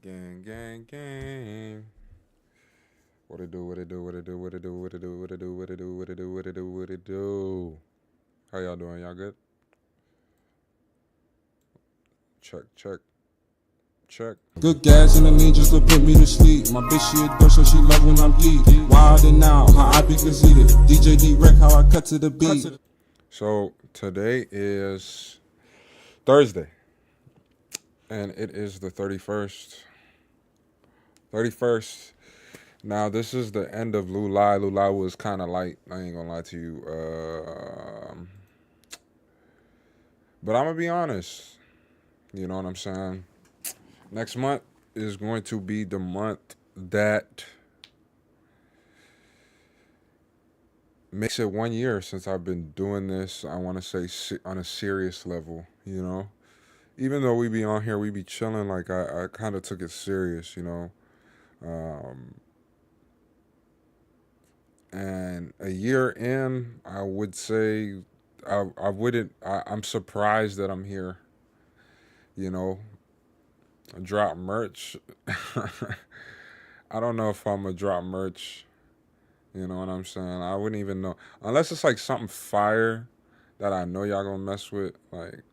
Gang, gang, gang. What it do, what it do, what it do, what it do, what it do, what it do, what it do, what it do, what it do, what it do. How y'all doing? Y'all good? Check, check, check. Good gas in the lean just to put me to sleep. My bitch, she a girl, so she love when I'm deep. Wild and out, how I be conceited. DJ D-Rec, how I cut to the beat. So today is Thursday, and it is the 31st. 31st. Now, this is the end of Lulai. Lulai was kind of light. I ain't gonna lie to you. But I'm gonna be honest. You know what I'm saying? Next month is going to be the month that makes it 1 year since I've been doing this. I want to say on a serious level, you know. Even though we be on here, we be chilling. Like I kind of took it serious, you know. Um, and a year in, I would say I wouldn't. I'm surprised that I'm here. You know, drop merch. I don't know if I'm gonna drop merch. You know what I'm saying? I wouldn't even know unless it's like something fire that I know y'all gonna mess with. Like,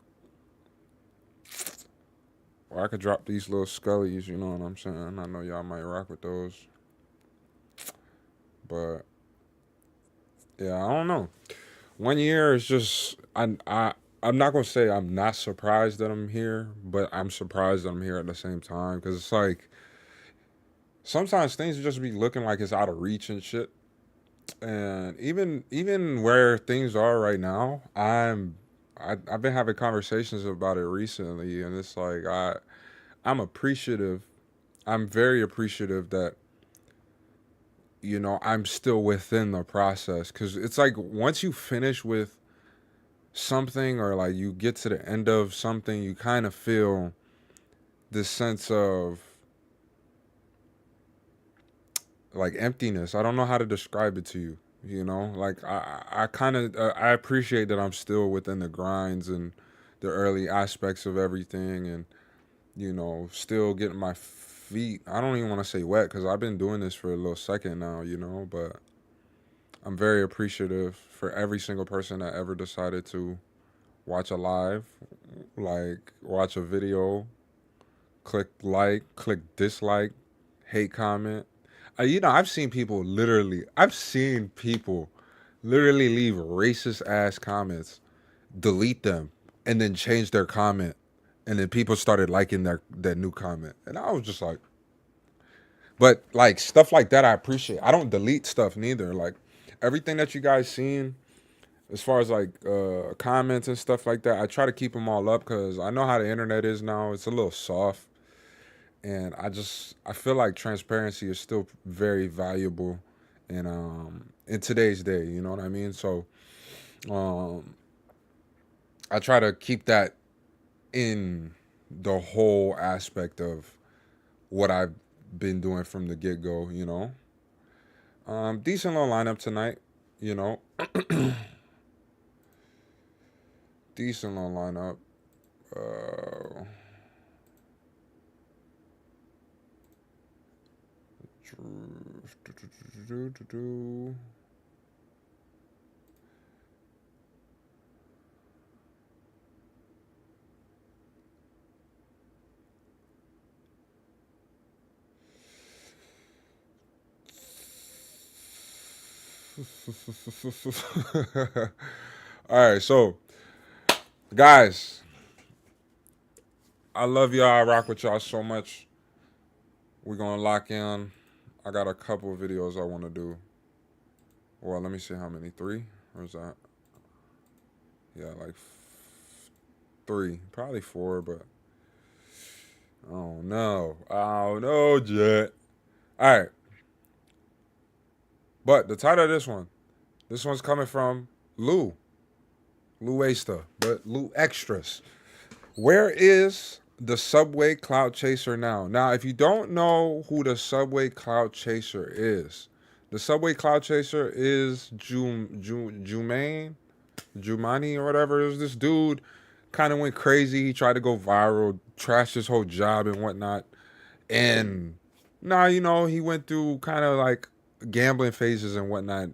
or I could drop these little scullies. You know what I'm saying? I know y'all might rock with those, but yeah, I don't know. 1 year is just I'm not gonna say I'm not surprised that I'm here, but I'm surprised that I'm here at the same time because it's like sometimes things just be looking like it's out of reach and shit. And even where things are right now, I've been having conversations about it recently, and it's like I'm appreciative. I'm very appreciative that I'm still within the process because it's like once you finish with something or like you get to the end of something, you kind of feel this sense of like emptiness. I don't know how to describe it to you. You know, like I kind of I appreciate that I'm still within the grinds and the early aspects of everything, and still getting my feet. I don't even want to say wet because I've been doing this for a little second now. But I'm very appreciative for every single person that ever decided to watch a live, like watch a video, click like, click dislike, hate comment. I've seen people literally leave racist ass comments, delete them, and then change their comment. And then people started liking their new comment. And I was just like, but like stuff like that, I appreciate. I don't delete stuff neither. Like everything that you guys seen, as far as like comments and stuff like that, I try to keep them all up because I know how the internet is now. It's a little soft. And I feel like transparency is still very valuable in today's day, you know what I mean? So um I try to keep that in the whole aspect of what I've been doing from the get go. Decent little lineup tonight, you know. Decent little lineup. Uh All right, so guys, I love y'all. I rock with y'all so much. We're gonna lock in. I got a couple of videos I want to do. Well, let me see how many. Three? Or is that? Yeah, like three. Probably four, but oh no. Oh no, Jet. All right. But the title of this one's coming from Lou. Lou Asta, but Lou Extras. Where is the Subway Cloud Chaser now? Now, if you don't know who the Subway Cloud Chaser is, the Subway Cloud Chaser is Jumani or whatever. It was this dude kind of went crazy. He tried to go viral, trashed his whole job and whatnot. And now, you know, he went through kind of like gambling phases and whatnot.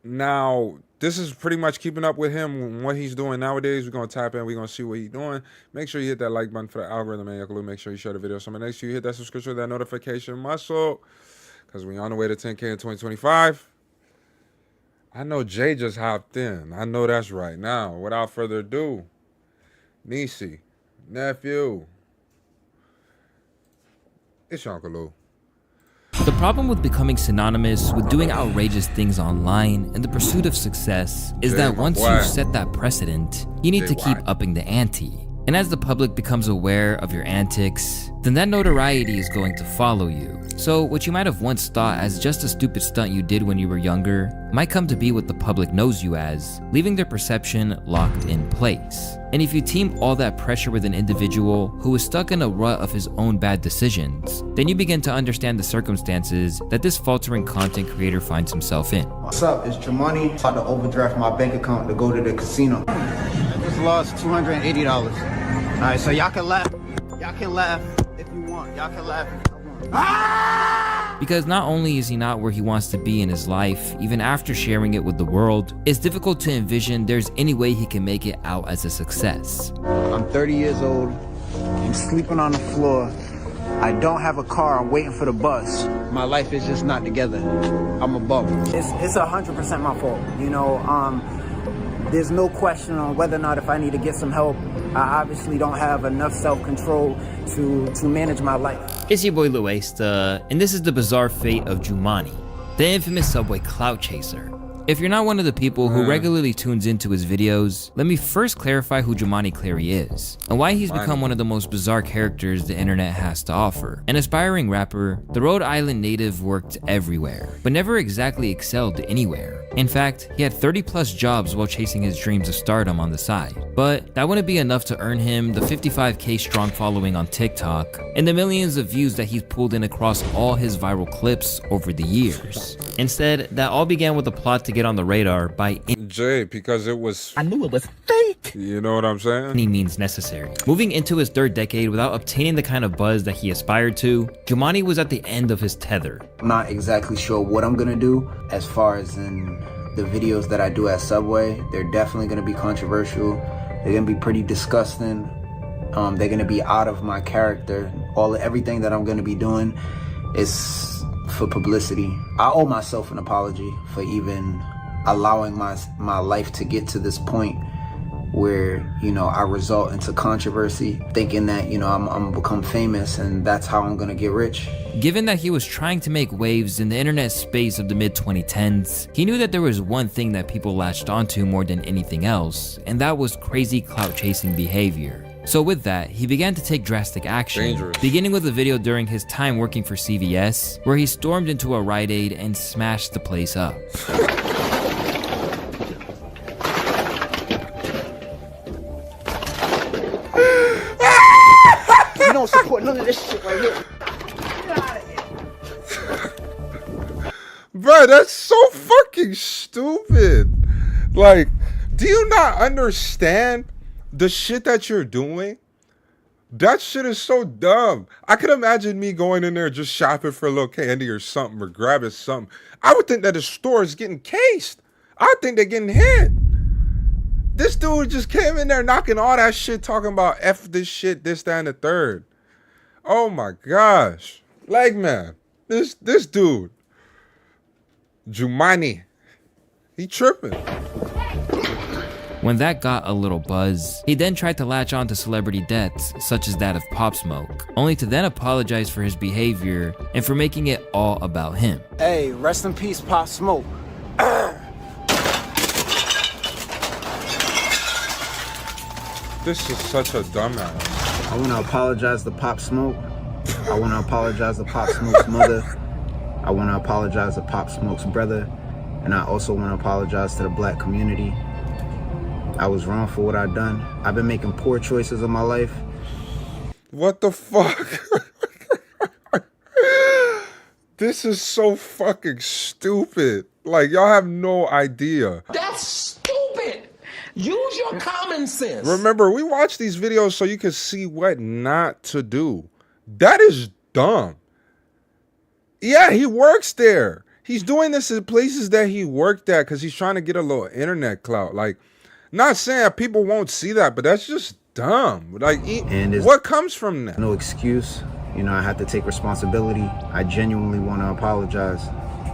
Now, this is pretty much keeping up with him and what he's doing nowadays. We're going to tap in. We're going to see what he's doing. Make sure you hit that like button for the algorithm, man. LowtoneLu. Make sure you share the video. So next you hit that subscription, that notification muscle, because we're on the way to 10K in 2025. I know Jay just hopped in. I know that's right. Now, without further ado, Nisi, nephew, it's your Uncle Lou. The problem with becoming synonymous with doing outrageous things online in the pursuit of success is that once you set that precedent, you need to keep upping the ante. And as the public becomes aware of your antics, then that notoriety is going to follow you. So what you might have once thought as just a stupid stunt you did when you were younger might come to be what the public knows you as, leaving their perception locked in place. And if you team all that pressure with an individual who is stuck in a rut of his own bad decisions, then you begin to understand the circumstances that this faltering content creator finds himself in. What's up? It's Jamani. About to overdraft my bank account to go to the casino. I just lost $280. All right, so y'all can laugh. Y'all can laugh if you want. Y'all can laugh if you want. Because not only is he not where he wants to be in his life, even after sharing it with the world, it's difficult to envision there's any way he can make it out as a success. I'm 30 years old. I'm sleeping on the floor. I don't have a car. I'm waiting for the bus. My life is just not together. I'm a bum. It's 100% my fault. You know, there's no question on whether or not if I need to get some help. I obviously don't have enough self-control to manage my life. It's your boy Luesta, and this is the bizarre fate of Jumani, the infamous Subway clout chaser. If you're not one of the people who regularly tunes into his videos, let me first clarify who Jumani Clary is, and why he's become one of the most bizarre characters the internet has to offer. An aspiring rapper, the Rhode Island native worked everywhere, but never exactly excelled anywhere. In fact, he had 30+ jobs while chasing his dreams of stardom on the side. But that wouldn't be enough to earn him the 55K strong following on TikTok, and the millions of views that he's pulled in across all his viral clips over the years. Instead, that all began with a plot to get on the radar by Jay, because it was... I knew it was fake! You know what I'm saying? Any means necessary. Moving into his third decade without obtaining the kind of buzz that he aspired to, Jumani was at the end of his tether. I'm not exactly sure what I'm gonna do as far as in the videos that I do at Subway. They're definitely gonna be controversial. They're gonna be pretty disgusting. They're gonna be out of my character. Everything that I'm gonna be doing is for publicity. I owe myself an apology for even allowing my life to get to this point where, you know, I result into controversy, thinking that, you know, I'm gonna become famous and that's how I'm gonna get rich. Given that he was trying to make waves in the internet space of the mid-2010s, he knew that there was one thing that people latched onto more than anything else, and that was crazy clout-chasing behavior. So with that, he began to take drastic action, beginning with a video during his time working for CVS, where he stormed into a Rite Aid and smashed the place up. You don't support none of this shit right here. Bro, that's so fucking stupid. Like, do you not understand the shit that you're doing? That shit is so dumb. I could imagine me going in there just shopping for a little candy or something or grabbing something. I would think that the store is getting cased. I think they're getting hit. This dude just came in there knocking all that shit, talking about F this shit, this, that, and the third. Oh my gosh. Like, man, this dude, Jumani, he tripping. When that got a little buzz, he then tried to latch on to celebrity deaths, such as that of Pop Smoke, only to then apologize for his behavior and for making it all about him. Hey, rest in peace, Pop Smoke. This is such a dumbass. I want to apologize to Pop Smoke. I want to apologize to Pop Smoke's mother. I want to apologize to Pop Smoke's brother. And I also want to apologize to the black community. I was wrong for what I've done. I've been making poor choices in my life. What the fuck? This is so fucking stupid. Like, y'all have no idea. That's stupid. Use your common sense. Remember, we watch these videos so you can see what not to do. That is dumb. Yeah, he works there. He's doing this in places that he worked at because he's trying to get a little internet clout. Like, not saying people won't see that, but that's just dumb. Like, what comes from that? No excuse. You know, I have to take responsibility. I genuinely want to apologize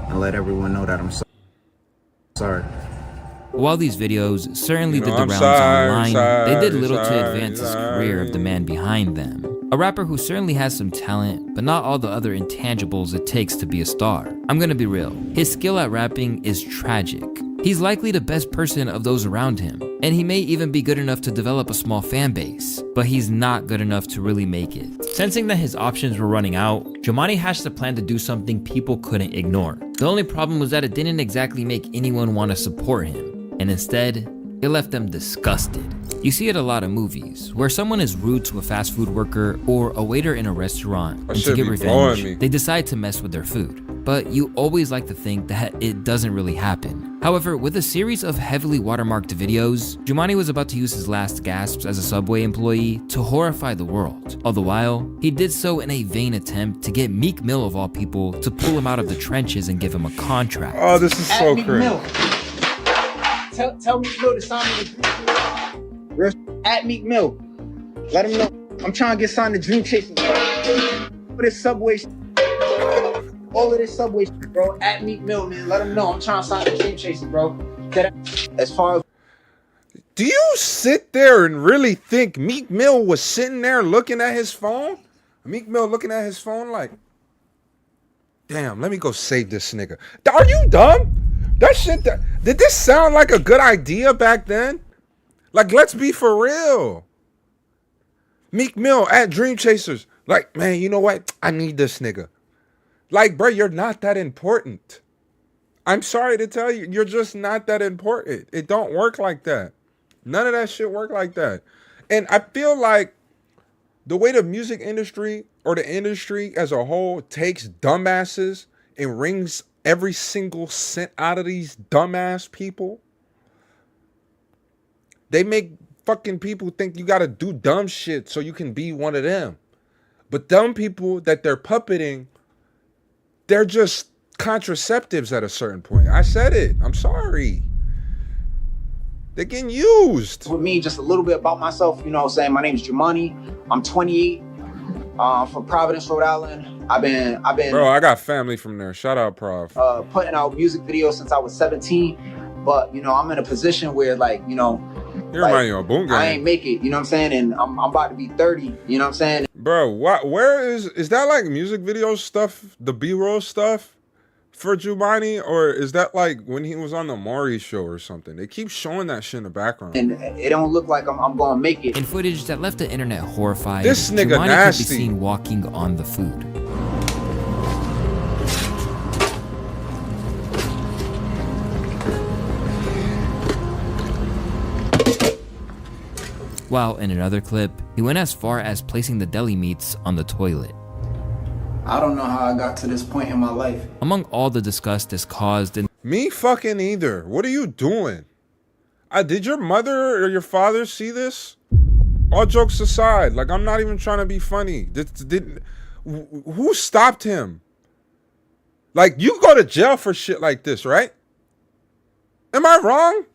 and let everyone know that I'm sorry. While these videos certainly did the I'm rounds sorry, online, they did little to advance his career of the man behind them. A rapper who certainly has some talent, but not all the other intangibles it takes to be a star. I'm gonna be real, his skill at rapping is tragic. He's likely the best person of those around him, and he may even be good enough to develop a small fan base, but he's not good enough to really make it. Sensing that his options were running out, Jumaane hatched a plan to do something people couldn't ignore. The only problem was that it didn't exactly make anyone want to support him, and instead, it left them disgusted. You see it a lot in movies, where someone is rude to a fast food worker or a waiter in a restaurant, and to get revenge, they decide to mess with their food. But you always like to think that it doesn't really happen. However, with a series of heavily watermarked videos, Jumaane was about to use his last gasps as a Subway employee to horrify the world. All the while, he did so in a vain attempt to get Meek Mill of all people to pull him out of the trenches and give him a contract. Oh, this is so crazy. Tell Meek Mill to sign me the at Meek Mill. Let him know I'm trying to get signed to Dream Chasers. For this Subway, all of this Subway, bro. At Meek Mill, man. Let him know I'm trying to sign the Dream Chasers, bro. As far as, do you sit there and really think Meek Mill was sitting there looking at his phone? Meek Mill looking at his phone like, damn, let me go save this nigga. Are you dumb? That shit, did this sound like a good idea back then? Like, let's be for real. Meek Mill at Dream Chasers. Like, man, you know what? I need this nigga. Like, bro, you're not that important. I'm sorry to tell you, you're just not that important. It don't work like that. None of that shit work like that. And I feel like the way the music industry or the industry as a whole takes dumbasses and wrings every single cent out of these dumbass people, they make fucking people think you gotta do dumb shit so you can be one of them. But dumb people that they're puppeting, they're just contraceptives at a certain point. I said it. I'm sorry. They're getting used. with me, just a little bit about myself, you know what I'm saying? My name's Jumaane. I'm 28, from Providence, Rhode Island. I've been Bro, I got family from there. Shout out, Prov. Putting out music videos since I was 17. But, you know, I'm in a position where, like, you know, You remind you of Boom Gang. I ain't make it, you know what I'm saying? And I'm about to be 30, you know what I'm saying? Bro, where is that like music video stuff, the B-roll stuff for Jumaane? Or is that like when he was on the Maury show or something? They keep showing that shit in the background. And it don't look like I'm gonna make it. In footage that left the internet horrified, This nigga Jumaane nasty. could be seen walking on the food. While in another clip, he went as far as placing the deli meats on the toilet. I don't know how I got to this point in my life. Among all the disgust this caused, and Me fucking either. What are you doing? Did your mother or your father see this? All jokes aside, like, I'm not even trying to be funny. Who stopped him? Like, you go to jail for shit like this, right? Am I wrong?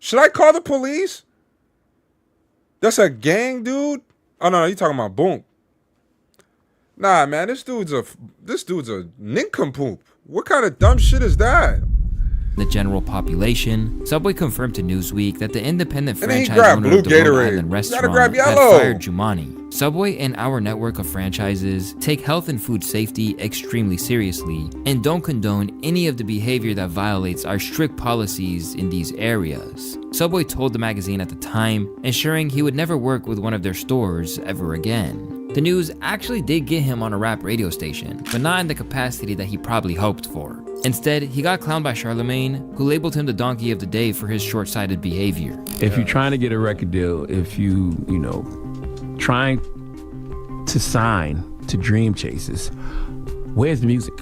Should I call the police? That's a gang, dude? Oh, no, you talking about Boom. Nah, man, this dude's a nincompoop. What kind of dumb shit is that? the general population, Subway confirmed to Newsweek that the independent And then he franchise grabbed owner of the blue Rhode Gatorade. Island You restaurant gotta grab had yellow. fired Jumaane. Subway and our network of franchises take health and food safety extremely seriously and don't condone any of the behavior that violates our strict policies in these areas, Subway told the magazine at the time, ensuring he would never work with one of their stores ever again. The news actually did get him on a rap radio station, but not in the capacity that he probably hoped for. Instead, he got clowned by Charlemagne, who labeled him the donkey of the day for his short-sighted behavior. If you're trying to get a record deal, if you know, trying to sign to Dream Chasers, where's the music?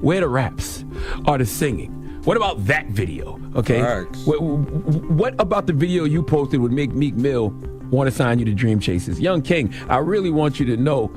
Where the raps? Or the singing? What about that video? Okay. Facts. What about the video you posted would make Meek Mill want to sign you to Dream Chasers? Young King, I really want you to know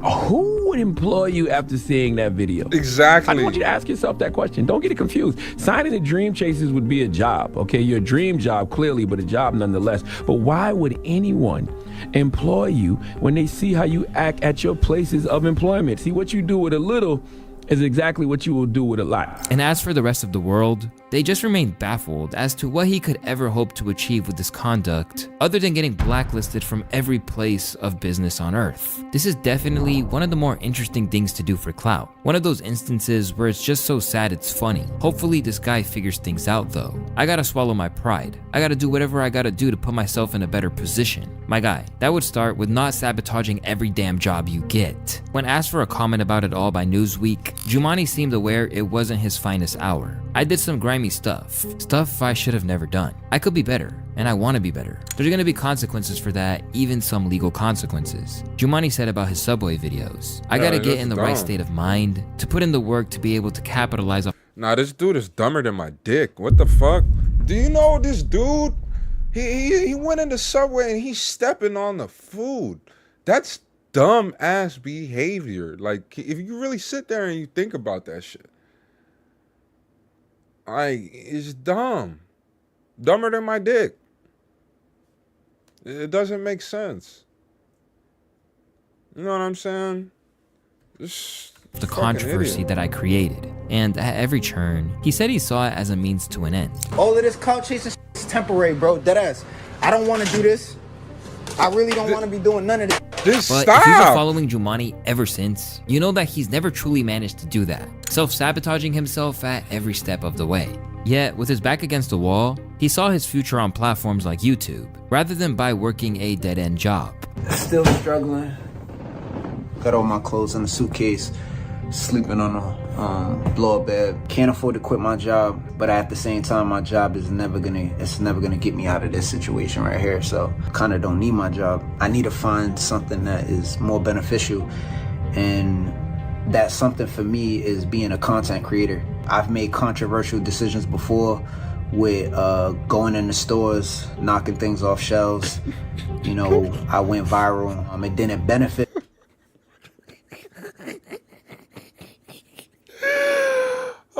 Who would employ you after seeing that video? Exactly. I want you to ask yourself that question. Don't get it confused. Signing the Dream Chasers would be a job, okay? Your dream job, clearly, but a job nonetheless. But why would anyone employ you when they see how you act at your places of employment? See, what you do with a little is exactly what you will do with a lot. And as for the rest of the world, they just remained baffled as to what he could ever hope to achieve with this conduct, other than getting blacklisted from every place of business on Earth. This is definitely one of the more interesting things to do for clout. One of those instances where it's just so sad it's funny. Hopefully this guy figures things out though. I gotta swallow my pride. I gotta do whatever I gotta do to put myself in a better position. My guy, that would start with not sabotaging every damn job you get. When asked for a comment about it all by Newsweek, Jumani seemed aware it wasn't his finest hour. I did some grimy stuff I should have never done. I could be better, and I want to be better. There's gonna be consequences for that, even some legal consequences. Jumani said about his Subway videos, I gotta get in the right state of mind to put in the work to be able to capitalize on. Nah, this dude is dumber than my dick. What the fuck? Do you know this dude? He went into Subway and he's stepping on the food. That's dumb ass behavior. Like, if you really sit there and you think about that shit, like, it's dumb. Dumber than my dick. It doesn't make sense. You know what I'm saying? The controversy that I created. And at every turn, he said he saw it as a means to an end. All of this clout chasing is temporary, bro. Deadass. I don't want to do this. I really don't want to be doing none of this. Just But if you've been stop. following Jumani ever since, you know that he's never truly managed to do that, self-sabotaging himself at every step of the way. Yet, with his back against the wall, he saw his future on platforms like YouTube, rather than by working a dead-end job. Still struggling. Got all my clothes in a suitcase. Sleeping on a blow-up bed. Can't afford to quit my job, but at the same time, my job is never gonna get me out of this situation right here. So, kind of don't need my job. I need to find something that is more beneficial, and that something for me is being a content creator. I've made controversial decisions before with going in the stores, knocking things off shelves. You know, I went viral. It didn't benefit.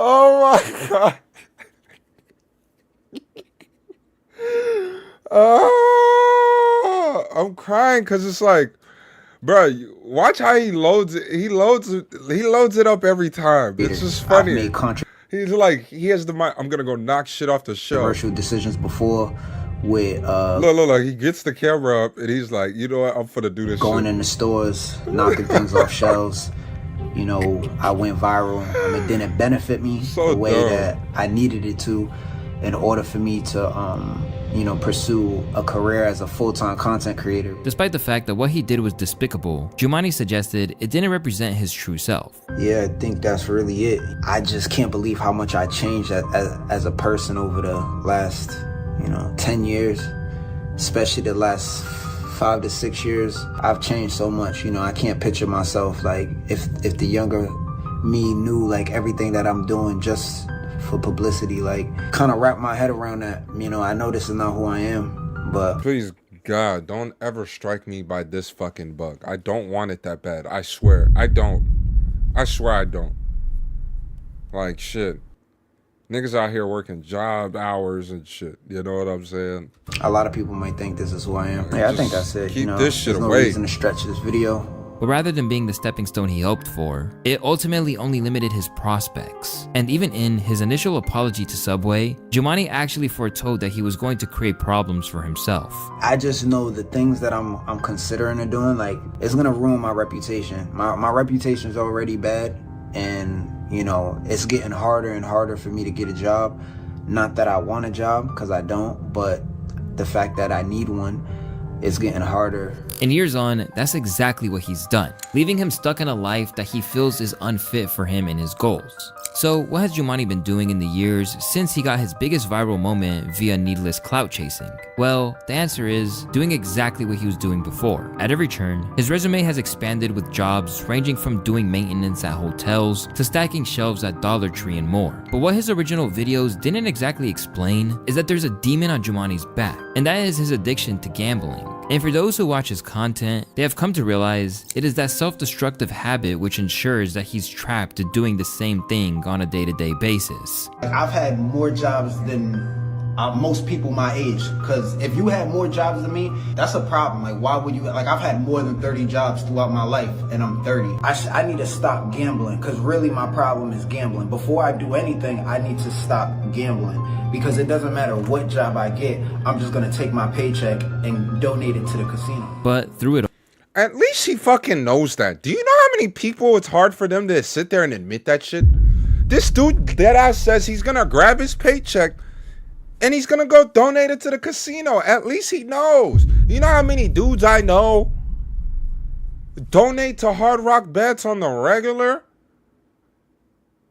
Oh my god. Oh, I'm crying because it's like, bro, watch how he loads it. He loads it up every time. It's just funny. I've made He's like, he has the mind. I'm gonna go knock shit off the shelf. Controversial decisions before with look. He gets the camera up and he's like, you know what? I'm finna do this. Going shit. in the stores, knocking things off shelves. You know, I went viral. It didn't benefit me So the way dumb. that I needed it to, in order for me to, you know, pursue a career as a full-time content creator. Despite the fact that what he did was despicable, Jumani suggested it didn't represent his true self. Yeah, I think that's really it. I just can't believe how much I changed as a person over the last, 10 years, especially the last 5 to 6 years. I've changed so much. I can't picture myself like if the younger me knew like everything that I'm doing just for publicity, like kind of wrap my head around that. I know this is not who I am, but Please, God, don't ever strike me by this fucking bug. I don't want it that bad. I swear. I don't. I swear I don't. Like, shit. Niggas out here working job hours and shit. You know what I'm saying? a lot of people might think this is who I am. Yeah, I think that's it. Keep this shit there's no away. reason to stretch this video. But rather than being the stepping stone he hoped for, it ultimately only limited his prospects. And even in his initial apology to Subway, Jumani actually foretold that he was going to create problems for himself. I just know the things that I'm considering of doing, like, it's gonna ruin my reputation. My reputation is already bad, and it's getting harder and harder for me to get a job. Not that I want a job, because I don't, but the fact that I need one, it's getting harder. And years on, that's exactly what he's done, leaving him stuck in a life that he feels is unfit for him and his goals. So what has Jumani been doing in the years since he got his biggest viral moment via needless clout chasing? Well, the answer is doing exactly what he was doing before. At every turn, his resume has expanded with jobs ranging from doing maintenance at hotels to stacking shelves at Dollar Tree and more. But what his original videos didn't exactly explain is that there's a demon on Jumani's back, and that is his addiction to gambling. And for those who watch his content, they have come to realize it is that self-destructive habit which ensures that he's trapped to doing the same thing on a day-to-day basis. I've had more jobs than most people my age, because if you had more jobs than me, that's a problem. Like, why would you? Like, I've had more than 30 jobs throughout my life, and I'm 30. I need to stop gambling, because really my problem is gambling. Before I do anything, I need to stop gambling, because it doesn't matter what job I get, I'm just gonna take my paycheck and donate it to the casino. But through it all, At least he fucking knows that. Do you know how many people it's hard for them to sit there and admit that shit? This dude deadass says he's gonna grab his paycheck and he's gonna go donate it to the casino. At least he knows. You know how many dudes I know donate to Hard Rock bets on the regular?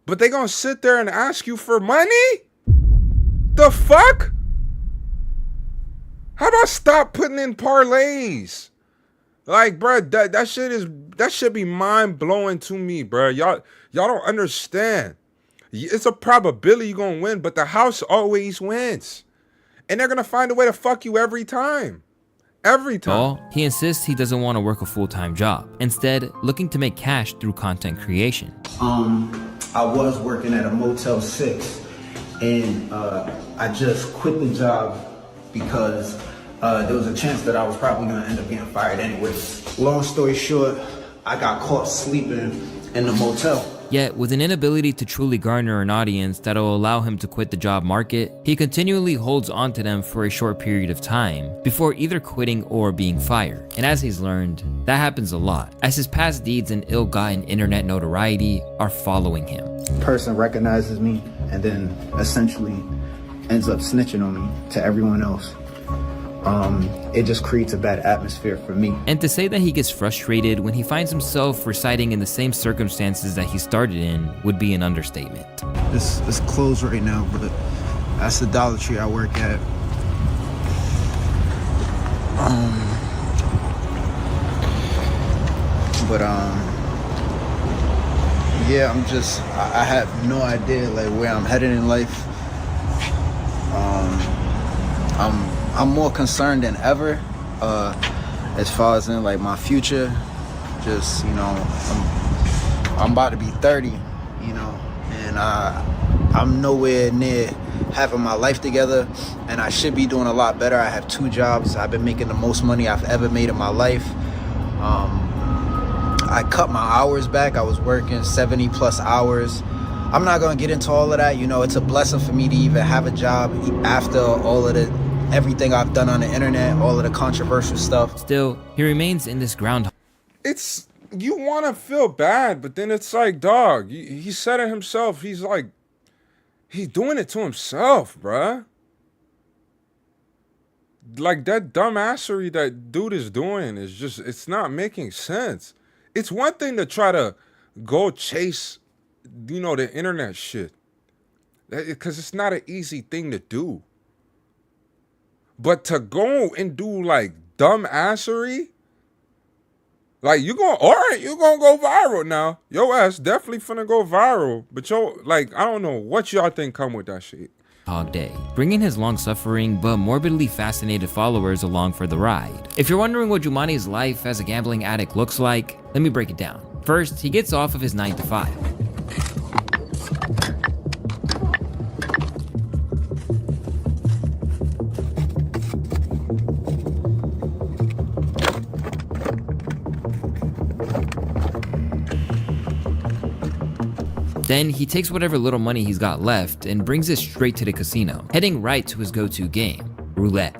But they gonna sit there and ask you for money? The fuck? How about stop putting in parlays? Like, bro, that shit be mind blowing to me, bro. Y'all don't understand. It's a probability you're gonna win, but the house always wins. And they're gonna find a way to fuck you every time. Every time. he insists he doesn't want to work a full-time job, instead looking to make cash through content creation. I was working at a Motel 6, and I just quit the job because there was a chance that I was probably gonna end up getting fired anyways. Long story short, I got caught sleeping in the motel. Yet, with an inability to truly garner an audience that'll allow him to quit the job market, he continually holds on to them for a short period of time before either quitting or being fired. And as he's learned, that happens a lot, as his past deeds and ill-gotten internet notoriety are following him. Person recognizes me and then essentially ends up snitching on me to everyone else. It just creates a bad atmosphere for me. And to say that he gets frustrated when he finds himself residing in the same circumstances that he started in would be an understatement. It's closed right now, but that's the Dollar Tree I work at. Yeah, I have no idea like where I'm headed in life. I'm more concerned than ever as far as in like my future. Just, you know, I'm about to be 30, you know, and I'm nowhere near having my life together, and I should be doing a lot better. I have 2 jobs. I've been making the most money I've ever made in my life. I cut my hours back. I was working 70 plus hours. I'm not gonna get into all of that. You know, it's a blessing for me to even have a job after all of everything I've done on the internet, all of the controversial stuff. Still, he remains in this groundhog. It's, you want to feel bad, but then it's like, dog, he said it himself. He's like, he's doing it to himself, bruh. Like, that dumbassery that dude is doing is just, it's not making sense. It's one thing to try to go chase, you know, the internet shit, because it's not an easy thing to do. But to go and do like dumbassery, like you gonna go viral now. Your ass definitely finna go viral. But like, I don't know what y'all think come with that shit. Day, bringing his long-suffering but morbidly fascinated followers along for the ride. If you're wondering what Jumani's life as a gambling addict looks like, let me break it down. First, he gets off of his 9 to 5. Then he takes whatever little money he's got left and brings it straight to the casino, heading right to his go-to game, roulette.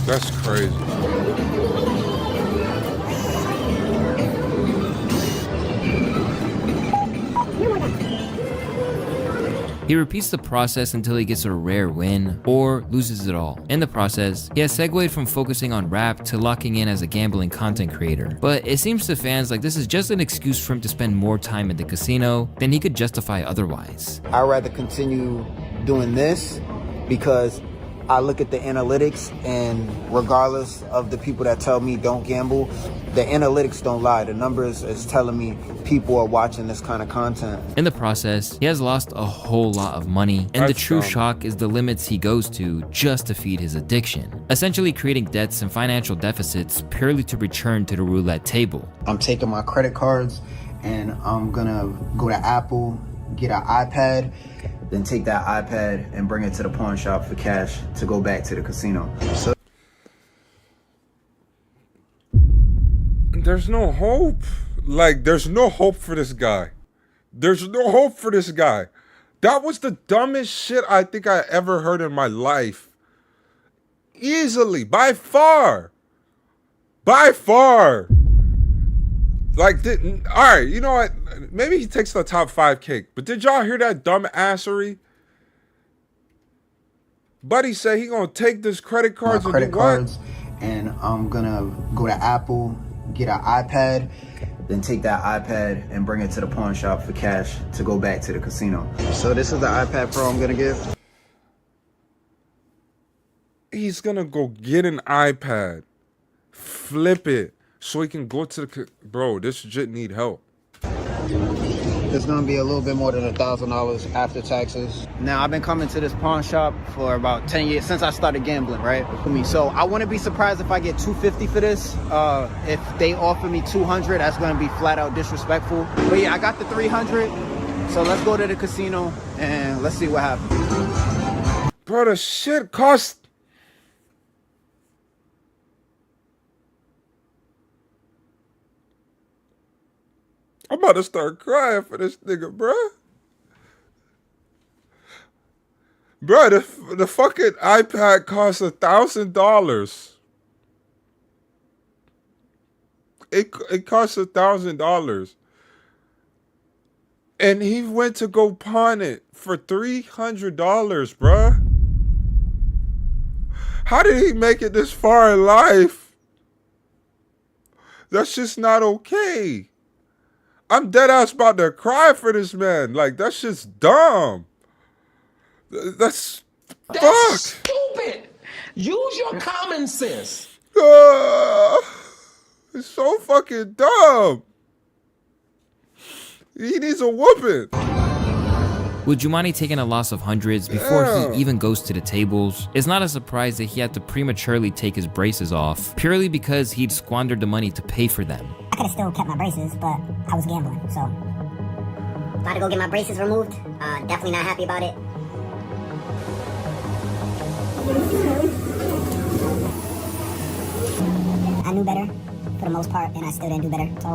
That's crazy. He repeats the process until he gets a rare win or loses it all. In the process, he has segued from focusing on rap to locking in as a gambling content creator. But it seems to fans like this is just an excuse for him to spend more time at the casino than he could justify otherwise. I'd rather continue doing this because I look at the analytics, and regardless of the people that tell me don't gamble, the analytics don't lie. The numbers is telling me people are watching this kind of content. In the process, he has lost a whole lot of money, and the That's true dumb. shock is the limits he goes to just to feed his addiction, essentially creating debts and financial deficits purely to return to the roulette table. I'm taking my credit cards and I'm gonna go to Apple, get an iPad, then take that iPad and bring it to the pawn shop for cash to go back to the casino. So There's no hope. Like, there's no hope for this guy. There's no hope for this guy. That was the dumbest shit I think I ever heard in my life. Easily, by far. By far. Like, all right, you know what? Maybe he takes the top 5 cake. But did y'all hear that dumb assery? Buddy said he gonna take this credit cards my and credit do what? cards, and I'm gonna go to Apple, get an iPad, then take that iPad and bring it to the pawn shop for cash to go back to the casino. So this is the iPad Pro I'm gonna give. He's gonna go get an iPad, flip it, so he can go to the... Bro, this shit need help. It's gonna be a little bit more than $1,000 after taxes. Now, I've been coming to this pawn shop for about 10 years, since I started gambling, right? So I wouldn't be surprised if I get $250 for this. If they offer me $200, that's gonna be flat out disrespectful. But yeah, I got the $300. So let's go to the casino and let's see what happens. Bro, the shit cost... I'm about to start crying for this nigga, bruh. Bruh, the fucking iPad costs $1,000. It costs $1,000. And he went to go pawn it for $300, bruh. How did he make it this far in life? That's just not okay. I'm dead ass about to cry for this man. Like, that's just dumb. That's fuck. Stupid. Use your common sense. It's so fucking dumb. He needs a whooping. With Jumani taking a loss of hundreds before he even goes to the tables, it's not a surprise that he had to prematurely take his braces off, purely because he'd squandered the money to pay for them. I could have still kept my braces, but I was gambling, so. About to go get my braces removed. Definitely not happy about it. I knew better, for the most part, and I still didn't do better, so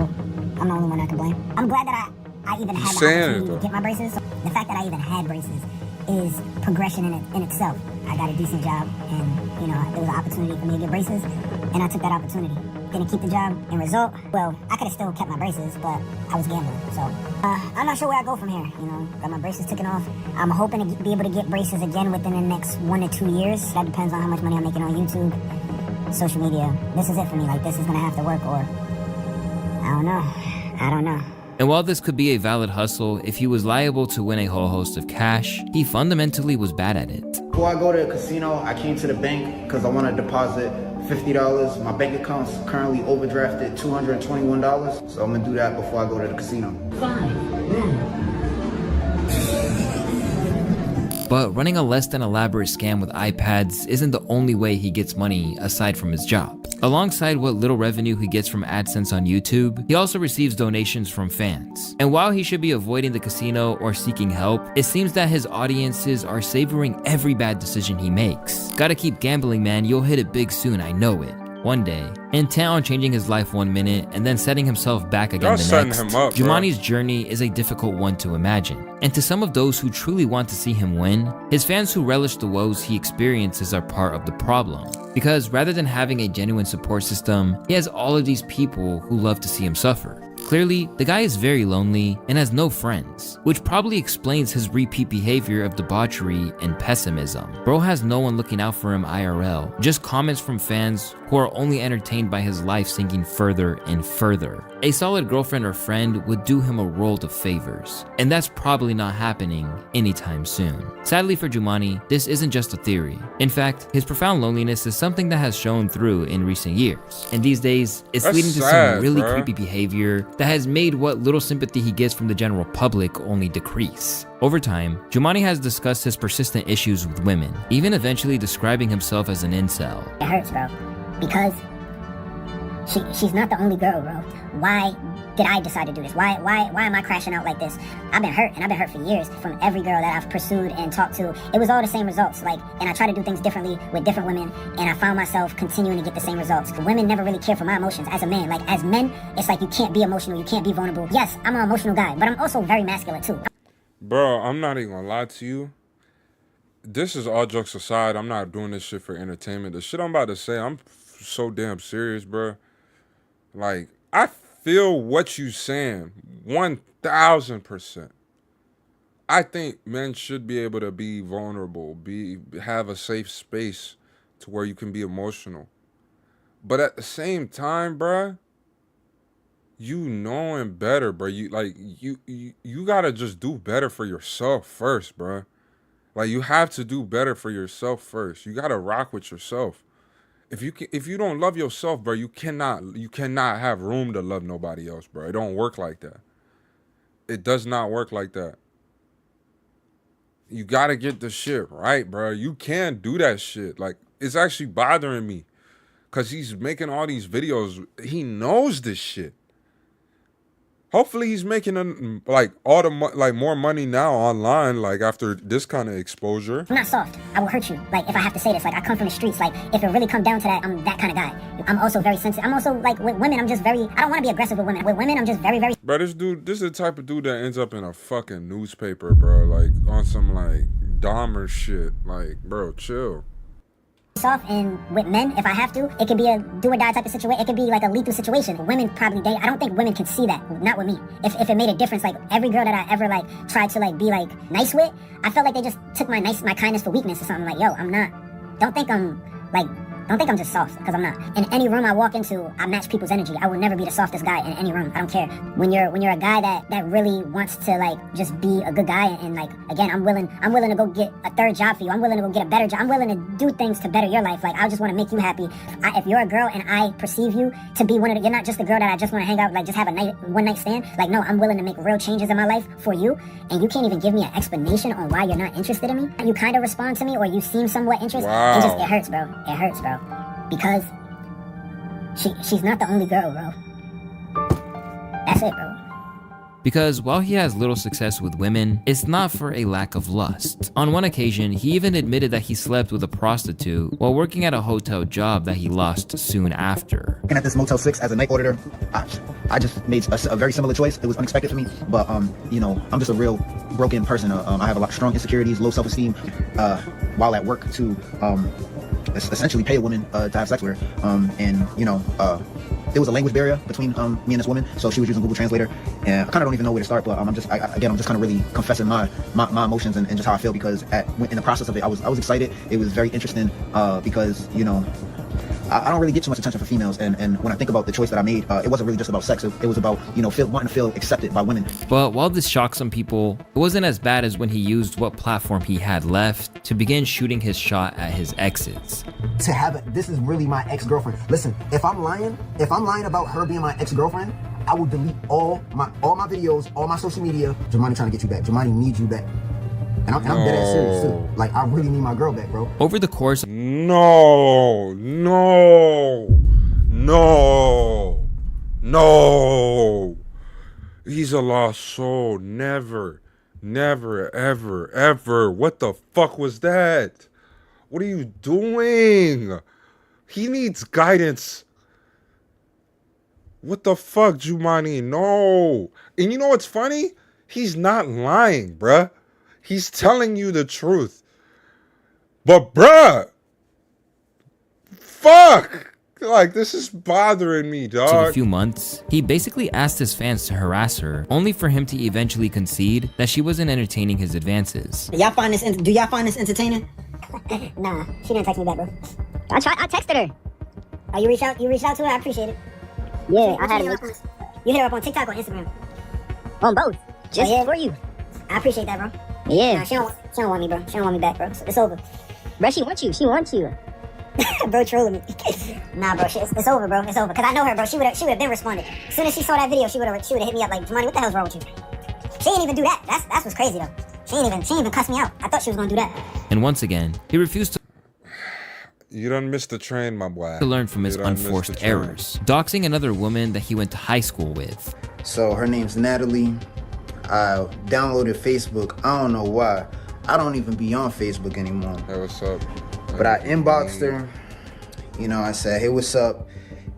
I'm the only one I can blame. I'm glad that I even had the opportunity to get my braces. The fact that I even had braces is progression in itself. I got a decent job, and, you know, there was an opportunity for me to get braces, and I took that opportunity. Didn't keep the job, and result, well, I could have still kept my braces, but I was gambling, so. I'm not sure where I go from here, you know, got my braces taken off. I'm hoping to be able to get braces again within the next 1 to 2 years. That depends on how much money I'm making on YouTube, social media. This is it for me, like, this is gonna have to work, or, I don't know. And while this could be a valid hustle, if he was liable to win a whole host of cash, he fundamentally was bad at it. Before I go to the casino, I came to the bank because I want to deposit $50. My bank account's currently overdrafted $221, so I'm gonna do that before I go to the casino. But running a less than elaborate scam with iPads isn't the only way he gets money aside from his job. Alongside what little revenue he gets from AdSense on YouTube, he also receives donations from fans. And while he should be avoiding the casino or seeking help, it seems that his audiences are savoring every bad decision he makes. Gotta keep gambling, man, you'll hit it big soon, I know it. One day, intent on changing his life 1 minute and then setting himself back again the setting next, him up, bro. Jumani's journey is a difficult one to imagine. And to some of those who truly want to see him win, his fans who relish the woes he experiences are part of the problem. Because rather than having a genuine support system, he has all of these people who love to see him suffer. Clearly, the guy is very lonely and has no friends, which probably explains his repeat behavior of debauchery and pessimism. Bro has no one looking out for him IRL, just comments from fans who are only entertained by his life sinking further and further. A solid girlfriend or friend would do him a world of favors, and that's probably not happening anytime soon. Sadly for Jumani, this isn't just a theory. In fact, his profound loneliness is something that has shown through in recent years, and these days, it's That's leading to sad, some really bro. creepy behavior that has made what little sympathy he gets from the general public only decrease. Over time, Jumani has discussed his persistent issues with women, even eventually describing himself as an incel. It hurts, bro, because she's not the only girl, bro. Why did I decide to do this? Why am I crashing out like this? I've been hurt, and I've been hurt for years. From every girl that I've pursued and talked to, it was all the same results. Like, and I try to do things differently with different women, and I found myself continuing to get the same results. Women never really care for my emotions as a man. Like, as men, it's like you can't be emotional, you can't be vulnerable. Yes, I'm an emotional guy, but I'm also very masculine too. Bro, I'm not even gonna lie to you. This is all jokes aside. I'm not doing this shit for entertainment. The shit I'm about to say, I'm so damn serious, bro. Like, I feel what you saying 1000%. I think men should be able to be vulnerable, have a safe space to where you can be emotional. But at the same time, bro, you knowing better, bro. You gotta just do better for yourself first, bro. Like, you have to do better for yourself first. You gotta rock with yourself. If you don't love yourself, bro, you cannot have room to love nobody else, bro. It don't work like that. It does not work like that. You gotta get the shit right, bro. You can't do that shit. Like, it's actually bothering me, cause he's making all these videos. He knows this shit. Hopefully he's making more money now online, like, after this kind of exposure. I'm not soft. I will hurt you. Like, if I have to say this, like, I come from the streets. Like, if it really come down to that, I'm that kind of guy. I'm also very sensitive. I'm also, like, with women, I'm just very, I don't want to be aggressive with women. With women, I'm just very, very... Bro, this is the type of dude that ends up in a fucking newspaper, bro. Like, on some, like, Dahmer shit. Like, bro, chill. soft, and with men, if I have to, it could be a do or die type of situation. It could be like a lethal situation. Women probably date. I don't think women can see that. Not with me. If it made a difference, like every girl that I ever like tried to like be like nice with, I felt like they just took my kindness for weakness or something. Like, yo, I'm not. Don't think I'm just soft, because I'm not. In any room I walk into, I match people's energy. I will never be the softest guy in any room. I don't care. When you're a guy that really wants to like just be a good guy, and like, again, I'm willing to go get a third job for you. I'm willing to go get a better job. I'm willing to do things to better your life. Like, I just want to make you happy. If you're a girl and I perceive you to be you're not just a girl that I just want to hang out, like just have a one night stand. Like, no, I'm willing to make real changes in my life for you, and you can't even give me an explanation on why you're not interested in me. You kind of respond to me, or you seem somewhat interested. Wow. It hurts, bro. It hurts, bro. Because she's not the only girl, bro. That's it, bro. Because while he has little success with women, it's not for a lack of lust. On one occasion, he even admitted that he slept with a prostitute while working at a hotel job that he lost soon after. Working at this Motel 6 as a night auditor, I just made a very similar choice. It was unexpected for me, but you know, I'm just a real broken person. I have a lot of strong insecurities, low self-esteem, while at work to essentially pay a woman to have sex with her, and you know, there was a language barrier between me and this woman, so she was using Google Translator, and I kind of don't even know where to start. But I'm just kind of really confessing my emotions and just how I feel, because in the process of it, I was excited. It was very interesting, because you know, I don't really get too much attention for females, and when I think about the choice that I made, it wasn't really just about sex. It was about, you know, wanting to feel accepted by women. But while this shocked some people, it wasn't as bad as when he used what platform he had left to begin shooting his shot at his exes. To have it, this is really my ex-girlfriend. Listen, if I'm lying about her being my ex-girlfriend, I will delete all my videos, all my social media. Jumani trying to get you back. Jumani needs you back. And I'm dead ass serious too. Like, I really need my girl back, bro. Over the course, No. He's a lost soul. Never, ever. What the fuck was that? What are you doing? He needs guidance. What the fuck, Jumani? No. And you know what's funny? He's not lying, bruh. He's telling you the truth. But bruh, fuck. Like, this is bothering me, dog. to a few months, he basically asked his fans to harass her, only for him to eventually concede that she wasn't entertaining his advances. Do y'all find this entertaining? Nah, she didn't text me back, bro. I texted her. Oh, you reached out to her? I appreciate it. Yeah, I had it. You hit her up on TikTok or Instagram? On both. Just yeah? for you. I appreciate that, bro. Yeah. Nah, she don't want me, bro. She don't want me back, bro. It's over. Bro, she wants you. She wants you. Bro, trolling me. Nah, bro, it's over, bro. It's over. Cause I know her, bro. She would have been responded. As soon as she saw that video, she would have hit me up like, Jumani, what the hell's wrong with you? She didn't even do that. That's what's crazy though. She didn't even cuss me out. I thought she was gonna do that. And once again, he refused to You done missed the train, my boy. learn from his unforced errors, doxing another woman that he went to high school with. So her name's Natalie. I downloaded Facebook. I don't know why. I don't even be on Facebook anymore. Hey, what's up? But I inboxed her. You know, I said, hey, what's up?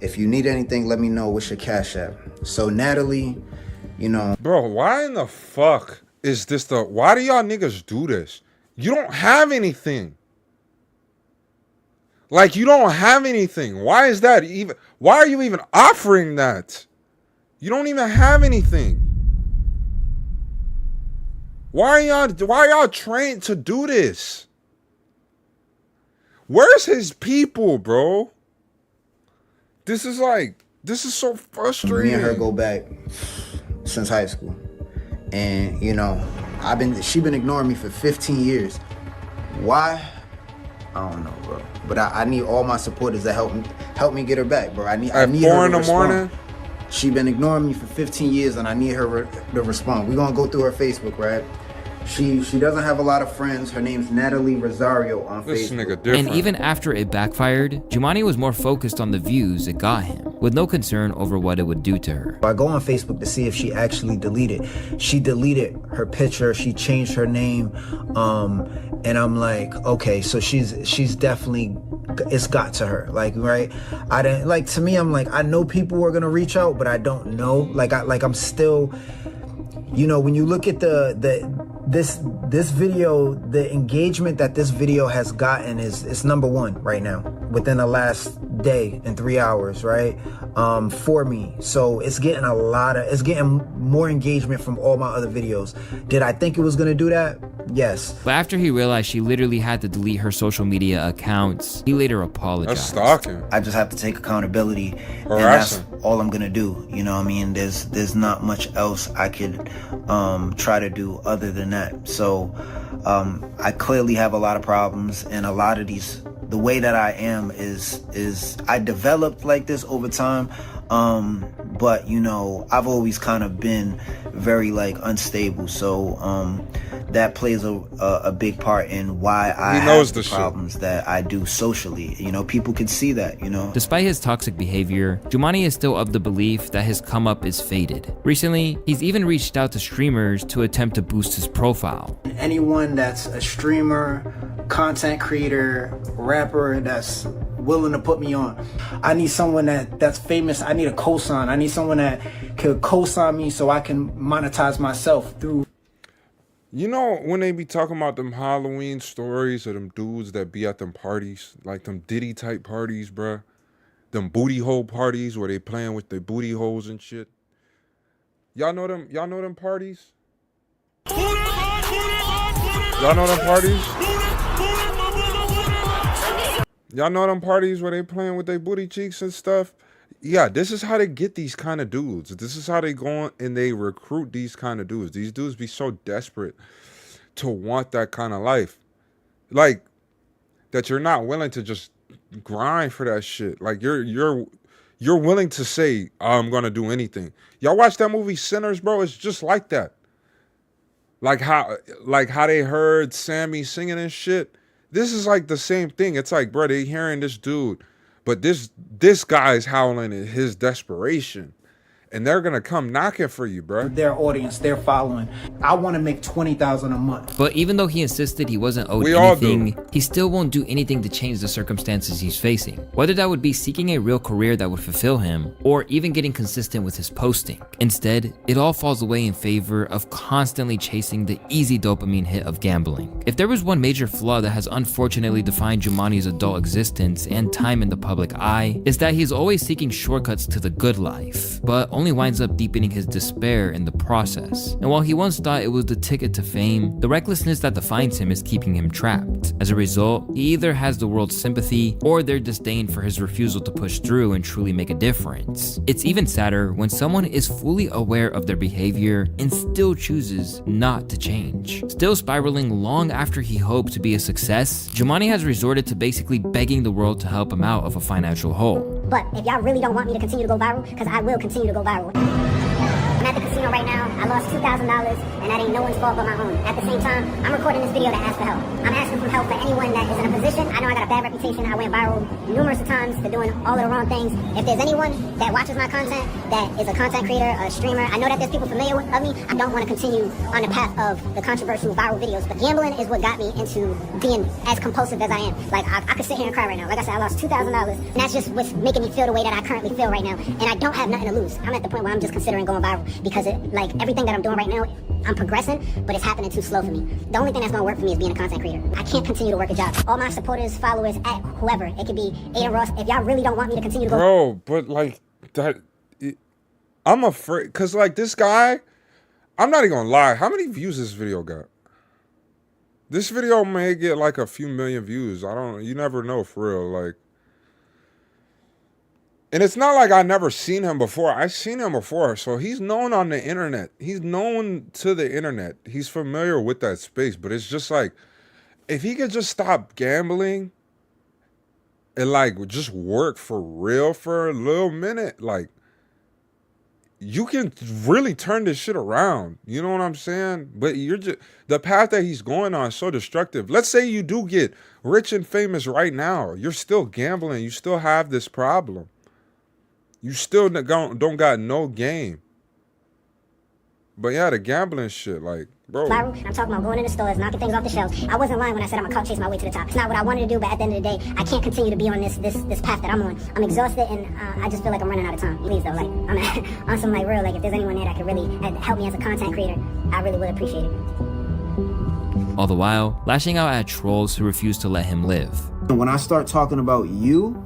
If you need anything, let me know. What's your Cash App? So Natalie, you know. Bro, why in the fuck is this why do y'all niggas do this? You don't have anything. Like, you don't have anything. Why is that even? Why are you even offering that? You don't even have anything. Why are y'all trained to do this? Where's his people, bro? This is so frustrating. Me and her go back since high school. And, you know, she been ignoring me for 15 years. Why? I don't know, bro. But I need all my supporters to help me get her back, bro. I need At 4 her in to the morning? She been ignoring me for 15 years, and I need her to respond. We're gonna go through her Facebook, right? She doesn't have a lot of friends. Her name's Natalie Rosario on This Facebook. nigga different. And even after it backfired, Jumani was more focused on the views it got him, with no concern over what it would do to her. I go on Facebook to see if she actually deleted. She deleted her picture. She changed her name, and I'm like, okay, so she's definitely, it's got to her, like, right? I didn't like, to me, I'm like, I know people are gonna reach out, but I don't know. I'm still, you know, when you look at this video, the engagement that this video has gotten is number one right now within the last day and 3 hours, right? For me. So it's getting it's getting more engagement from all my other videos. Did I think it was gonna do that? Yes. But after he realized she literally had to delete her social media accounts, he later apologized. That's stalking. I just have to take accountability, Harassing. and that's all I'm gonna do. You know what I mean? There's not much else I could try to do other than that. So I clearly have a lot of problems, and a lot of the way that I am is I developed like this over time. But you know, I've always kind of been very like unstable. So that plays a big part in why I have the problems that I do socially. You know, people can see that, you know. Despite his toxic behavior, Jumani is still of the belief that his come up is faded. Recently, he's even reached out to streamers to attempt to boost his profile. Anyone that's a streamer, content creator, rapper that's willing to put me on. I need someone that's famous. I need a cosign. I need someone that could cosign me so I can monetize myself through. You know, when they be talking about them Halloween stories of them dudes that be at them parties, like them Diddy type parties, bruh. Them booty hole parties where they playing with their booty holes and shit. Y'all know them parties? Y'all know them parties? Y'all know them parties where they playing with their booty cheeks and stuff? Yeah, this is how they get these kind of dudes. This is how they go and they recruit these kind of dudes. These dudes be so desperate to want that kind of life. Like, that you're not willing to just grind for that shit. Like, you're willing to say, I'm gonna do anything. Y'all watch that movie Sinners, bro? It's just like that. Like how they heard Sammy singing and shit. This is like the same thing. It's like, bro, they hearing this dude, but this guy's howling in his desperation, and they're gonna come knocking for you, bro. Their audience, their following. I want to make $20,000 a month. But even though he insisted he wasn't owed anything, he still won't do anything to change the circumstances he's facing. Whether that would be seeking a real career that would fulfill him, or even getting consistent with his posting. Instead, it all falls away in favor of constantly chasing the easy dopamine hit of gambling. If there was one major flaw that has unfortunately defined Jumani's adult existence and time in the public eye, is that he's always seeking shortcuts to the good life, but only only winds up deepening his despair in the process. And while he once thought it was the ticket to fame, the recklessness that defines him is keeping him trapped. As a result, he either has the world's sympathy or their disdain for his refusal to push through and truly make a difference. It's even sadder when someone is fully aware of their behavior and still chooses not to change. Still spiraling long after he hoped to be a success, Jumaane has resorted to basically begging the world to help him out of a financial hole. But if y'all really don't want me to continue to go viral, because I will continue to go viral. I'm at the casino right now. I lost $2,000, and that ain't no one's fault but my own. At the same time, I'm recording this video to ask for help. I'm asking for help for anyone that is in a position. I know I got a bad reputation. I went viral numerous of times for doing all of the wrong things. If there's anyone that watches my content that is a content creator, a streamer, I know that there's people familiar of me. I don't want to continue on the path of the controversial viral videos. But gambling is what got me into being as compulsive as I am. Like, I could sit here and cry right now. Like I said, I lost $2,000, and that's just what's making me feel the way that I currently feel right now. And I don't have nothing to lose. I'm at the point where I'm just considering going viral because everything that I'm doing right now, I'm progressing, but it's happening too slow for me. The only thing that's gonna work for me is being a content creator. I can't continue to work a job. All my supporters, followers, at whoever, it could be Aiden Ross. If y'all really don't want me to continue to go, bro, but like that, I'm afraid, cause like this guy, I'm not even gonna lie. How many views this video got? This video may get like a few million views. You never know for real. Like, and it's not like I never seen him before. I've seen him before. So he's known on the internet. He's known to the internet. He's familiar with that space. But it's just like, if he could just stop gambling and like just work for real for a little minute, like, you can really turn this shit around. You know what I'm saying? But the path that he's going on is so destructive. Let's say you do get rich and famous right now. You're still gambling. You still have this problem. You still don't got no game. But yeah, the gambling shit, like, bro. viral. I'm talking about going in the stores, knocking things off the shelves. I wasn't lying when I said I'm gonna chase my way to the top. It's not what I wanted to do, but at the end of the day, I can't continue to be on this path that I'm on. I'm exhausted, and I just feel like I'm running out of time. Please though, like, I'm on some like real, like, if there's anyone there that could really help me as a content creator, I really would appreciate it. All the while, lashing out at trolls who refuse to let him live. When I start talking about you,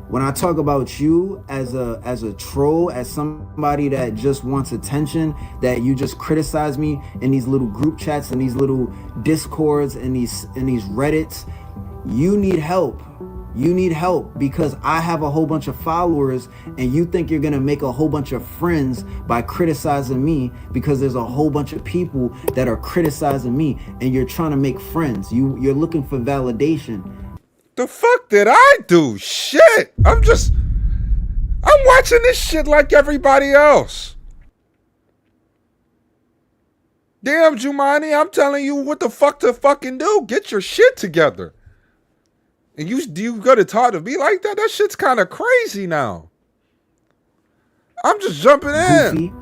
when I talk about you as a troll, as somebody that just wants attention, that you just criticize me in these little group chats and these little discords and these Reddits, you need help. You need help because I have a whole bunch of followers and you think you're gonna make a whole bunch of friends by criticizing me because there's a whole bunch of people that are criticizing me and you're trying to make friends. You're looking for validation. The fuck did I do? Shit. I'm watching this shit like everybody else. Damn, Jumaane, I'm telling you what the fuck to fucking do. Get your shit together. And you gotta talk to me like that? That shit's kind of crazy now. I'm just jumping in. Goofy.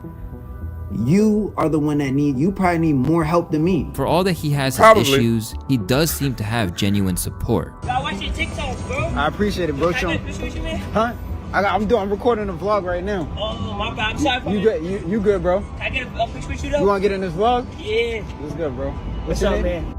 You are the one that you probably need more help than me. For all that he has his issues, he does seem to have genuine support. I watch your TikToks, bro. I appreciate it, bro. Huh? I'm recording a vlog right now. Oh, my bad. I'm sorry. You good? You good, bro? Can I get a picture with you though? You want to get in this vlog? Yeah. What's good, bro? What's up, man?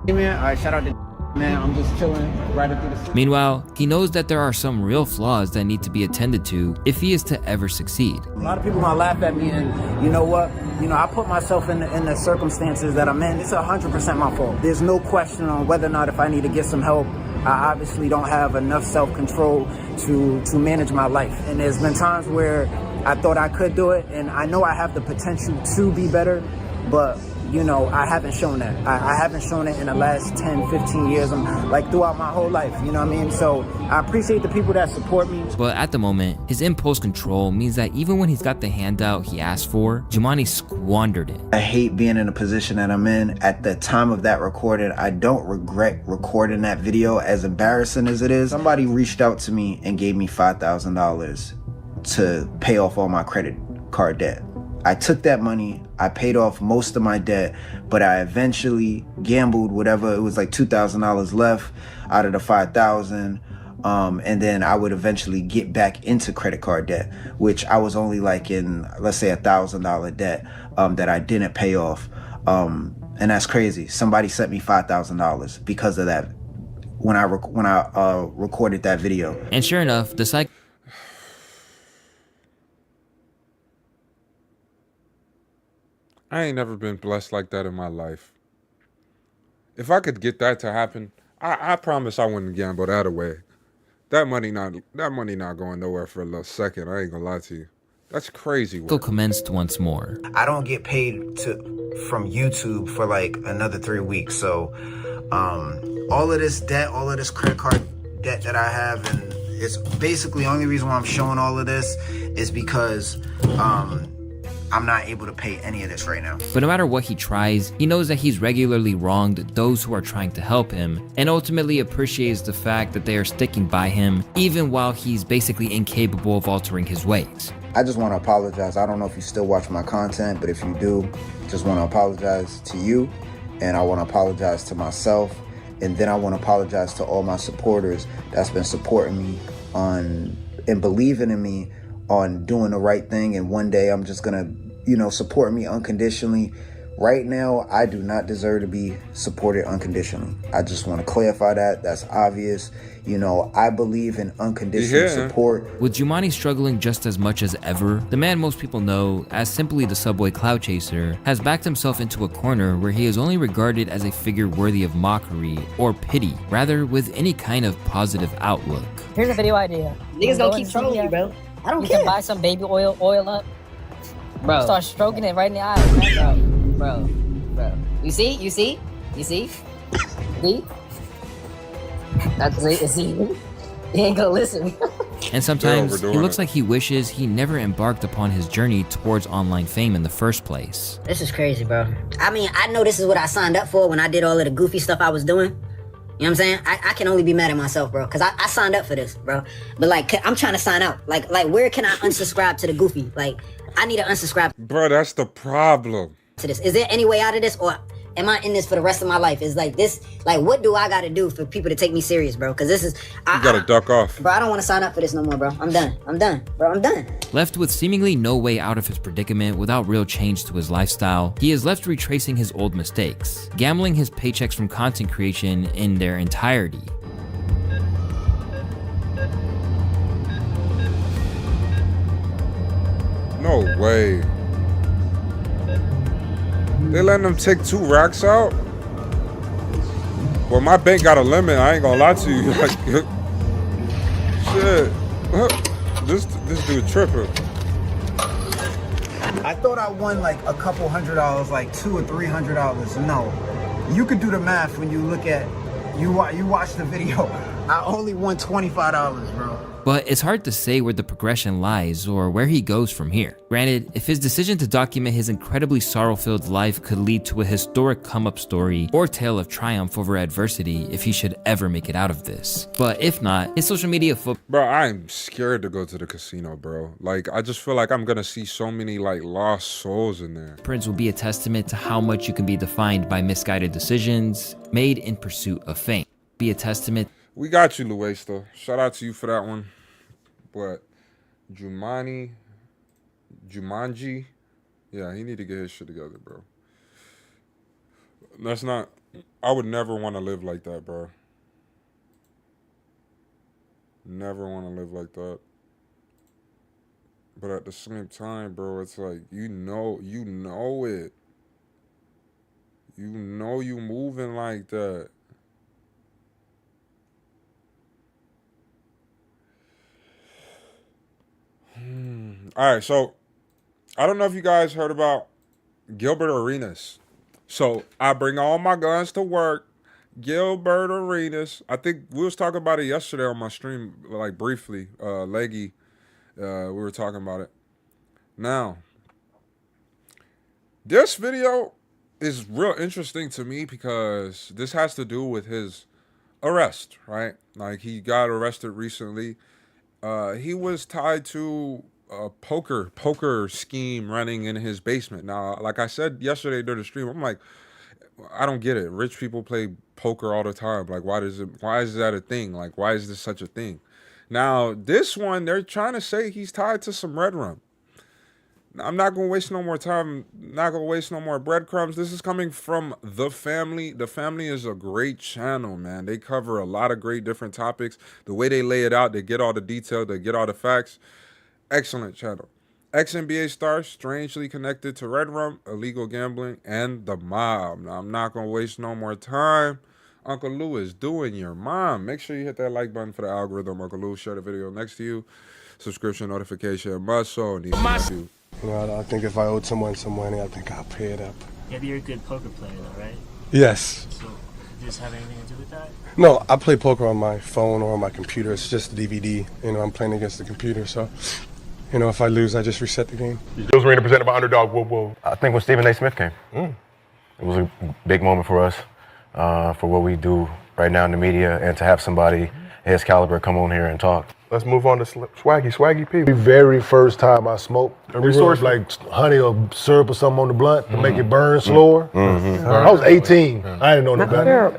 Hey, man. All right, shout out to man. I'm just chilling right up through the city. Meanwhile, he knows that there are some real flaws that need to be attended to if he is to ever succeed. A lot of people gonna laugh at me, and you know what? I put myself in the circumstances that I'm in. It's 100% my fault. There's no question on whether or not if I need to get some help. I obviously don't have enough self-control to manage my life. And there's been times where I thought I could do it, and I know I have the potential to be better, but I haven't shown that. I haven't shown it in the last 10, 15 years, like throughout my whole life, you know what I mean? So I appreciate the people that support me. But at the moment, his impulse control means that even when he's got the handout he asked for, Jumaane squandered it. I hate being in the position that I'm in. At the time of that recording, I don't regret recording that video, as embarrassing as it is. Somebody reached out to me and gave me $5,000 to pay off all my credit card debt. I took that money, I paid off most of my debt, but I eventually gambled whatever, it was like $2,000 left out of the $5,000. And then I would eventually get back into credit card debt, which I was only like in, let's say, $1,000 debt that I didn't pay off. And that's crazy. Somebody sent me $5,000 because of that when I recorded that video. And sure enough, the I ain't never been blessed like that in my life. If I could get that to happen, I promise I wouldn't gamble that away. That money not going nowhere for a little second. I ain't gonna lie to you. That's crazy Cycle work. commenced once more. I don't get paid from YouTube for like another 3 weeks. So all of this debt, all of this credit card debt that I have, and it's basically the only reason why I'm showing all of this is because I'm not able to pay any of this right now. But no matter what he tries, he knows that he's regularly wronged those who are trying to help him, and ultimately appreciates the fact that they are sticking by him, even while he's basically incapable of altering his ways. I just want to apologize. I don't know if you still watch my content, but if you do, just want to apologize to you, and I want to apologize to myself, and then I want to apologize to all my supporters that's been supporting me on and believing in me on doing the right thing, and one day I'm just gonna, support me unconditionally. Right now, I do not deserve to be supported unconditionally. I just want to clarify that. That's obvious. I believe in unconditional support. With Jumani struggling just as much as ever, the man most people know as simply the Subway Cloud Chaser has backed himself into a corner where he is only regarded as a figure worthy of mockery or pity, rather with any kind of positive outlook. Here's a video idea. Niggas gonna keep trolling you, bro. I don't You care. can buy some baby oil up, Bro. start stroking it right in the eyes. Bro. You see? See? That's it. See? He ain't gonna listen. And sometimes he overdoing looks it. like he wishes he never embarked upon his journey towards online fame in the first place. This is crazy, bro. I mean, I know this is what I signed up for when I did all of the goofy stuff I was doing. You know what I'm saying? I can only be mad at myself, bro, because I signed up for this, bro. But, like, I'm trying to sign out. Like, where can I unsubscribe to the goofy? Like, I need to unsubscribe Bro, that's the problem. to this. Is there any way out of this, or am I in this for the rest of my life? Is like this, like, what do I gotta do for people to take me serious, bro? Because this is, You gotta duck off. bro, I don't want to sign up for this no more, bro. I'm done, bro. I'm done. Left with seemingly no way out of his predicament without real change to his lifestyle, he is left retracing his old mistakes, gambling his paychecks from content creation in their entirety. No way. They letting them take 2 racks out? Well, my bank got a limit. I ain't gonna lie to you. Like, shit. This dude tripping. I thought I won like a couple $100, like $200 or $300. No, you could do the math when you look at, you watch the video. I only won $25, bro. But it's hard to say where the progression lies or where he goes from here. Granted, if his decision to document his incredibly sorrow-filled life could lead to a historic come-up story or tale of triumph over adversity if he should ever make it out of this. But if not, his social media Bro, I'm scared to go to the casino, bro. Like, I just feel like I'm gonna see so many, like, lost souls in there. footprints will be a testament to how much you can be defined by misguided decisions made in pursuit of fame. Be a testament. We got you, Luesta. Shout out to you for that one. But Jumanji, yeah, he need to get his shit together, bro. That's not. I would never want to live like that, bro. Never want to live like that. But at the same time, bro, it's like you know it. You know you moving like that. All right, so I don't know if you guys heard about Gilbert Arenas. So I bring all my guns to work. Gilbert Arenas. I think we was talking about it yesterday on my stream, like briefly. Leggy, we were talking about it. Now, this video is real interesting to me because this has to do with his arrest, right? Like he got arrested recently. He was tied to a poker scheme running in his basement. Now, like I said yesterday during the stream, I'm like, I don't get it. Rich people play poker all the time. Like, why is that a thing? Like, why is this such a thing? Now, this one, they're trying to say he's tied to some red rum. I'm not going to waste no more time. Not going to waste no more breadcrumbs. This is coming from The Family. The Family is a great channel, man. They cover a lot of great different topics. The way they lay it out, they get all the detail, they get all the facts. Excellent channel. Ex-NBA star strangely connected to Red Rum, illegal gambling, and the mob. Now, I'm not going to waste no more time. Uncle Lou is doing your mom. Make sure you hit that like button for the algorithm. Uncle Lou, share the video next to you. Subscription notification must so. You know, I think if I owed someone some money, I think I'll pay it up. Yeah, but you're a good poker player, though, right? Yes. So, does this have anything to do with that? No, I play poker on my phone or on my computer. It's just a DVD. You know, I'm playing against the computer, so, you know, if I lose, I just reset the game. Jules Arena presented by Underdog. Whoa, whoa. I think when Stephen A. Smith came, it was a big moment for us, for what we do right now in the media, and to have somebody his caliber come on here and talk. Let's move on to Swaggy P. The very first time I smoked, A resource like honey or syrup or something on the blunt to make it burn slower. I was 18. I didn't know no better.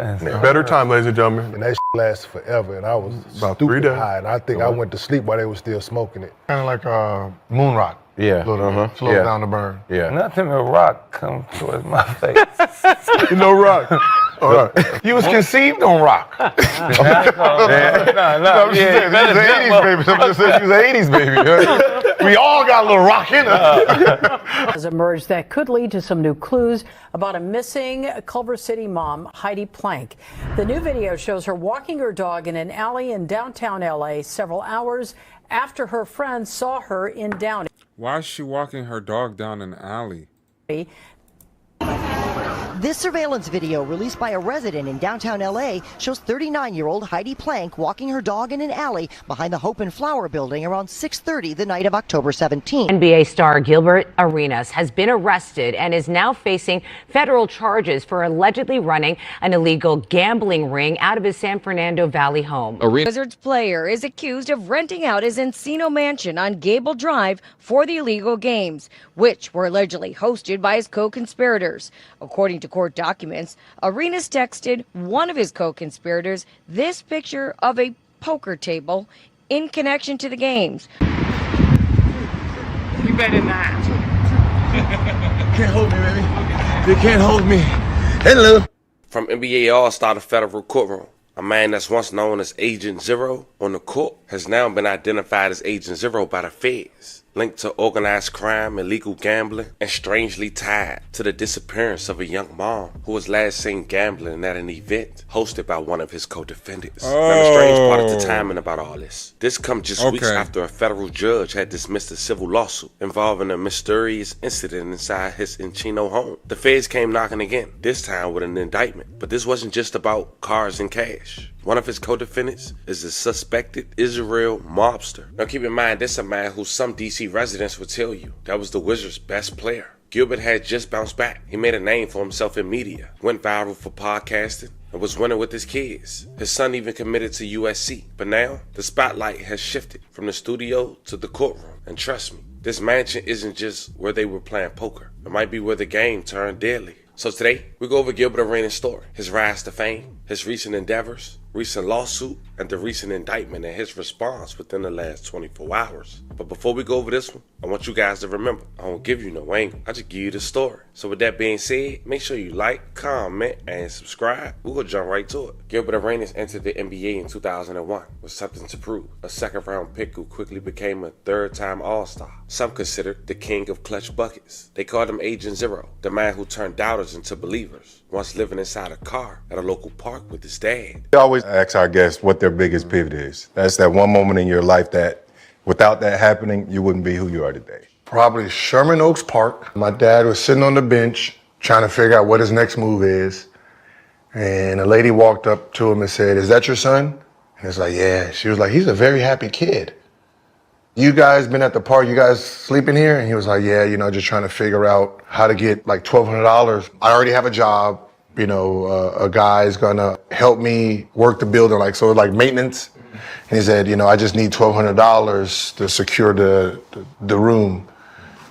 Better time, ladies and gentlemen. And that lasted forever, and I was About 3 stupid days. high, and I think I went to sleep while they were still smoking it. Kind of like moon rock. Yeah. Slows down the burn. Yeah. Nothing but rock comes towards my face. You know rock. All right. You was conceived on rock. I'm just saying, you was an 80s baby. I'm just saying you was an 80s baby. We all got a little rock in us. Has emerged that could lead to some new clues about a missing Culver City mom, Heidi Plank. The new video shows her walking her dog in an alley in downtown LA several hours after her friends saw her in Downey. Why is she walking her dog down an alley? This surveillance video released by a resident in downtown LA shows 39-year-old Heidi Plank walking her dog in an alley behind the Hope and Flower building around 6:30 the night of October 17. NBA star Gilbert Arenas has been arrested and is now facing federal charges for allegedly running an illegal gambling ring out of his San Fernando Valley home. Wizards player is accused of renting out his Encino mansion on Gable Drive for the illegal games, which were allegedly hosted by his co-conspirators. According to court documents, Arenas texted one of his co-conspirators this picture of a poker table in connection to the games. You better not. Can't hold me, baby. You can't hold me. Hello. From NBA All-Star to federal courtroom, a man that's once known as Agent Zero on the court has now been identified as Agent Zero by the feds, linked to organized crime, illegal gambling, and strangely tied to the disappearance of a young mom who was last seen gambling at an event hosted by one of his co-defendants. Now, the strange part of the timing about all this comes just weeks after a federal judge had dismissed a civil lawsuit involving a mysterious incident inside his Encino home. The feds came knocking again, this time with an indictment. But this wasn't just about cars and cash. One of his co-defendants is the suspected Israel mobster. Now keep in mind, this is a man who some DC residents would tell you that was the Wizards' best player. Gilbert had just bounced back. He made a name for himself in media, went viral for podcasting, and was winning with his kids. His son even committed to USC. But now, the spotlight has shifted from the studio to the courtroom. And trust me, this mansion isn't just where they were playing poker. It might be where the game turned deadly. So today, we go over Gilbert Arenas' story, his rise to fame, his recent endeavors, recent lawsuit, and the recent indictment and his response within the last 24 hours. But before we go over this one, I want you guys to remember, I don't give you no angle, I just give you the story. So with that being said, make sure you like, comment, and subscribe. We're gonna jump right to it. Gilbert Arenas entered the NBA in 2001 with something to prove. A second-round pick who quickly became a third-time All-Star. Some considered the king of clutch buckets. They called him Agent Zero, the man who turned doubters into believers, once living inside a car at a local park with his dad. We always ask our guests what their biggest pivot is. That's that one moment in your life that without that happening, you wouldn't be who you are today. Probably Sherman Oaks Park. My dad was sitting on the bench trying to figure out what his next move is. And a lady walked up to him and said, "Is that your son?" And it's like, "Yeah." She was like, "He's a very happy kid. You guys been at the park, you guys sleeping here?" And he was like, "Yeah, you know, just trying to figure out how to get like $1,200. I already have a job. You know, a guy's gonna help me work the building, like, so like maintenance." And he said, "You know, I just need $1,200 to secure the room."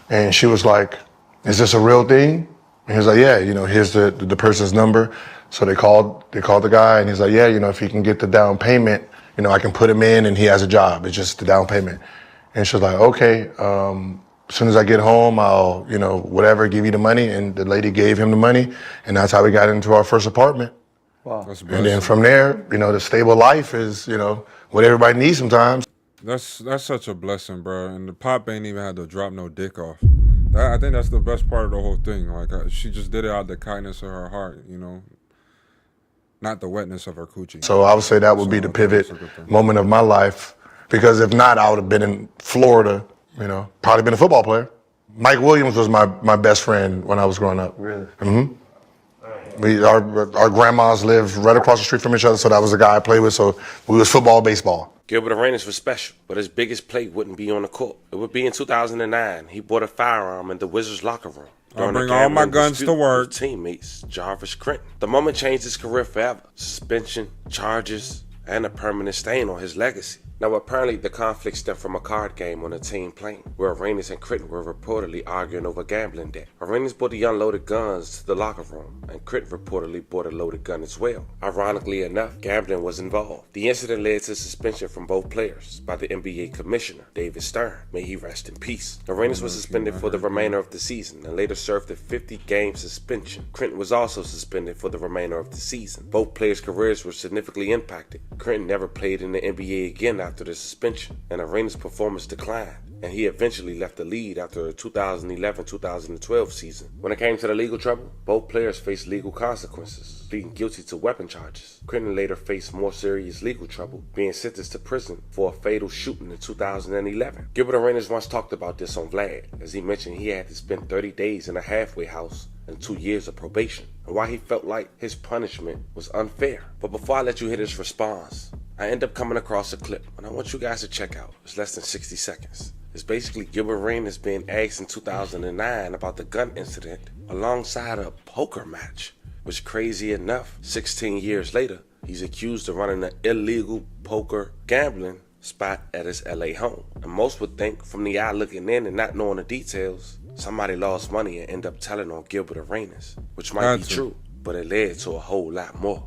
And she was like, "Is this a real thing?" And he was like, "Yeah, you know, here's the person's number." So they called the guy, and he's like, "Yeah, you know, if he can get the down payment, you know, I can put him in and he has a job. It's just the down payment." And she was like, "Okay, as soon as I get home, I'll, you know, whatever, give you the money." And the lady gave him the money, and that's how we got into our first apartment. Wow. And then from there, you know, the stable life is, you know, what everybody needs sometimes. That's such a blessing, bro. And the pop ain't even had to drop no dick off. I think that's the best part of the whole thing. Like she just did it out of the kindness of her heart, you know, not the wetness of her coochie. So I would say that would be the pivot moment of my life, because if not, I would have been in Florida, you know, probably been a football player. Mike Williams was my best friend when I was growing up. Really? Mm-hmm. Our grandmas lived right across the street from each other, so that was the guy I played with. So we was football, baseball. Gilbert Arenas was special, but his biggest play wouldn't be on the court. It would be in 2009. He bought a firearm in the Wizards' locker room. I'll bring all my guns to work. Teammates Jarvis Crinton. The moment changed his career forever. Suspension, charges, and a permanent stain on his legacy. Now, apparently, the conflict stemmed from a card game on a team plane, where Arenas and Crinton were reportedly arguing over gambling debt. Arenas brought the unloaded guns to the locker room, and Crinton reportedly bought a loaded gun as well. Ironically enough, gambling was involved. The incident led to suspension from both players by the NBA commissioner, David Stern. May he rest in peace. Arenas was suspended for the remainder of the season and later served a 50-game suspension. Crinton was also suspended for the remainder of the season. Both players' careers were significantly impacted. Crinton never played in the NBA again after the suspension, and Arenas' performance declined, and he eventually left the league after the 2011-2012 season. When it came to the legal trouble, both players faced legal consequences, pleading guilty to weapon charges. Crinton later faced more serious legal trouble, being sentenced to prison for a fatal shooting in 2011. Gilbert Arenas once talked about this on Vlad, as he mentioned he had to spend 30 days in a halfway house and 2 years of probation, and why he felt like his punishment was unfair. But before I let you hear his response, I end up coming across a clip, and I want you guys to check out. It's less than 60 seconds. It's basically Gilbert Arenas being asked in 2009 about the gun incident alongside a poker match, which, crazy enough, 16 years later, he's accused of running an illegal poker gambling spot at his LA home. And most would think, from the eye looking in and not knowing the details, somebody lost money and end up telling on Gilbert Arenas, which might be true, but it led to a whole lot more.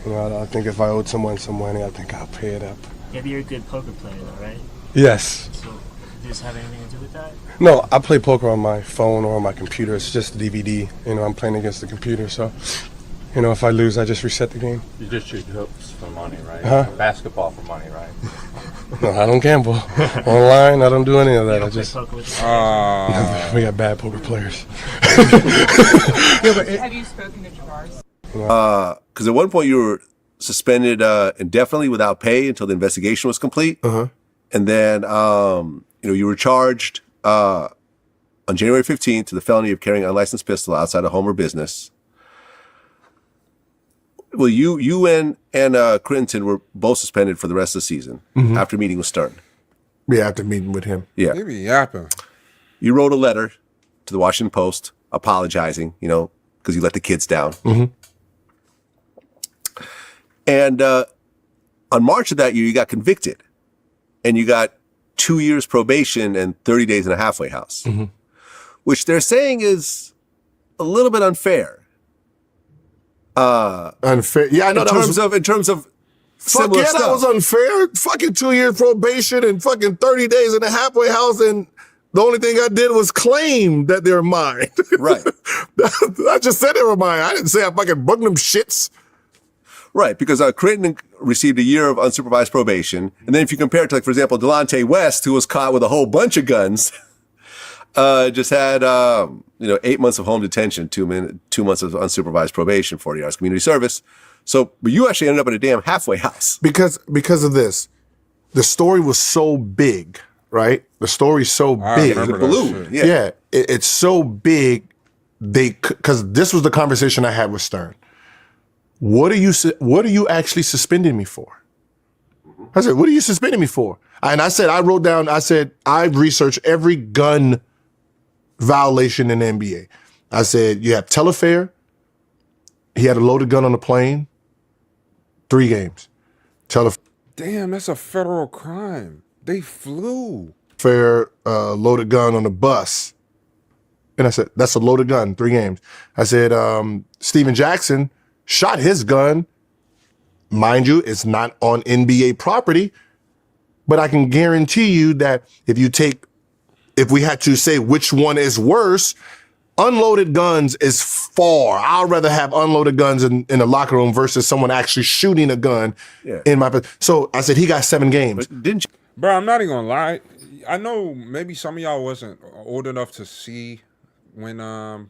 You know, I think if I owed someone some money, I think I'll pay it up. Yeah, but you're a good poker player, though, right? Yes. So, does this have anything to do with that? No, I play poker on my phone or on my computer. It's just DVD. You know, I'm playing against the computer, so, you know, if I lose, I just reset the game. You just shoot hoops for money, right? Huh? Basketball for money, right? No, I don't gamble. Online, I don't do any of that. I just... we got bad poker players. Have you spoken to Jabars? Because at one point you were suspended indefinitely without pay until the investigation was complete. And then, you know, you were charged on January 15th to the felony of carrying an unlicensed pistol outside a home or business. Well, you and Crinton were both suspended for the rest of the season after meeting with Stern. Yeah, after meeting with him. Yeah. Maybe yapping. You wrote a letter to the Washington Post apologizing, you know, because you let the kids down. And on March of that year, you got convicted, and you got 2 years probation and 30 days in a halfway house, which they're saying is a little bit unfair. Unfair? Yeah, I know. In terms of fuck yeah, that was unfair. Fucking 2 years probation and fucking 30 days in a halfway house, and the only thing I did was claim that they're mine. Right. I just said they were mine. I didn't say I fucking bugged them shits. Right, because Crinton received a year of unsupervised probation. And then if you compare it to, like, for example, Delonte West, who was caught with a whole bunch of guns, just had, 8 months of home detention, 2 months of unsupervised probation, 40 hours community service. So, but you actually ended up in a damn halfway house. Because of this. The story was so big, right? The story's so big. It ballooned. Yeah. It's so big, because this was the conversation I had with Stern. What are you actually suspending me for? I said, what are you suspending me for? And I wrote down, I've researched every gun violation in the NBA. I said, you have Telfair. He had a loaded gun on the plane. 3 games. Damn, that's a federal crime. They flew. Fair loaded gun on the bus. And I said, that's a loaded gun, 3 games. I said, Steven Jackson shot his gun. Mind you, it's not on NBA property, but I can guarantee you that if we had to say which one is worse, unloaded guns is far. I'd rather have unloaded guns in the locker room versus someone actually shooting a gun in my. So I said, he got 7 games. Bro, I'm not even gonna lie. I know maybe some of y'all wasn't old enough to see when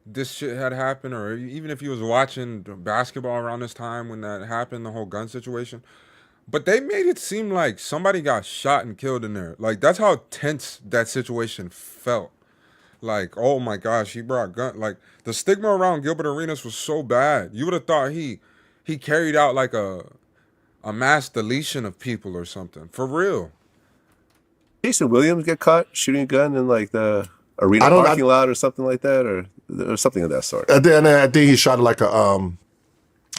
this shit had happened, or even if you was watching basketball around this time when that happened, the whole gun situation. But they made it seem like somebody got shot and killed in there. Like that's how tense that situation felt. Like, oh my gosh, he brought gun. Like the stigma around Gilbert Arenas was so bad. You would have thought he carried out like a mass deletion of people or something. For real. Jason Williams get caught shooting a gun in like the arena parking lot or something like that, or something of that sort. I think he shot like a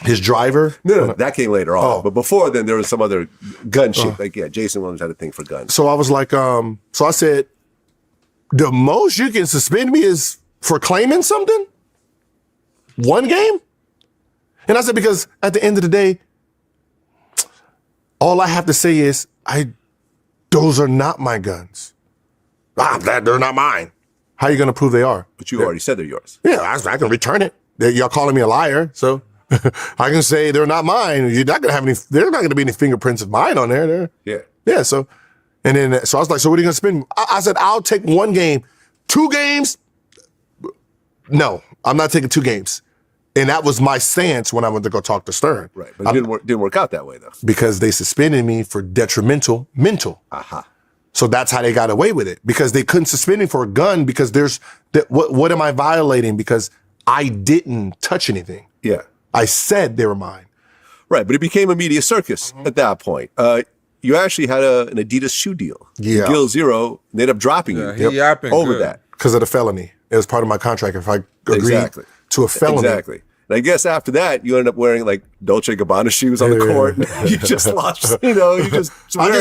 his driver. No, that came later on. But before then, there was some other gun shit. Like Jason Williams had a thing for guns. So I was like, so I said, the most you can suspend me is for claiming something? 1 game? And I said, because at the end of the day, all I have to say is, those are not my guns. They're not mine. How are you going to prove they are? But you already said they're yours. Yeah, I can return it. Y'all calling me a liar, so I can say they're not mine. You're not going to have any. There's not going to be any fingerprints of mine on there. Yeah. So I was like, so what are you going to spend? I said, I'll take 1 game. 2 games? No, I'm not taking 2 games. And that was my stance when I went to go talk to Stern. Right, but it didn't work out that way, though. Because they suspended me for detrimental mental. So that's how they got away with it. Because they couldn't suspend me for a gun because what am I violating? Because I didn't touch anything. Yeah. I said they were mine. Right, but it became a media circus at that point. You actually had an Adidas shoe deal. Yeah. Gil Zero, and they ended up dropping you over that. Because of the felony. It was part of my contract if I agreed to a felony. Exactly. And I guess after that, you ended up wearing like Dolce & Gabbana shoes on the court. You just lost, I just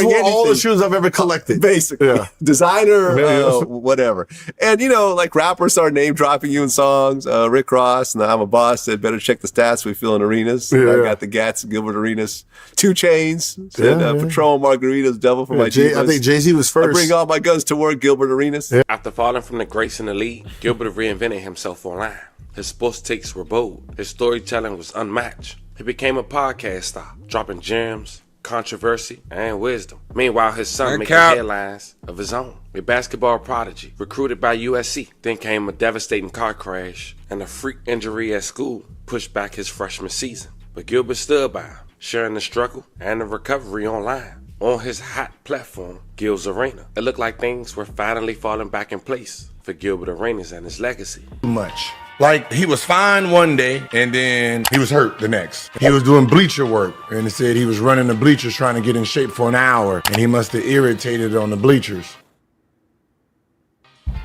wore all the shoes I've ever collected. Basically. Designer, whatever. And, like rappers started name dropping you in songs. Rick Ross and I'm a Boss said, better check the stats we feel in arenas. I got the Gats and Gilbert Arenas. 2 Chainz said, Patron Margaritas, Devil for my Divas. I think Jay-Z was first. I bring all my guns to work, Gilbert Arenas. After falling from the greats in the league, Gilbert reinvented himself online. His sports takes were bold. His storytelling was unmatched. He became a podcast star, dropping gems, controversy, and wisdom. Meanwhile, his son making headlines of his own. A basketball prodigy, recruited by USC. Then came a devastating car crash and a freak injury at school pushed back his freshman season. But Gilbert stood by him, sharing the struggle and the recovery online. On his hot platform, Gil's Arena, it looked like things were finally falling back in place for Gilbert Arenas and his legacy. Much. Like, he was fine one day, and then he was hurt the next. He was doing bleacher work, and it said he was running the bleachers trying to get in shape for an hour, and he must have irritated on the bleachers.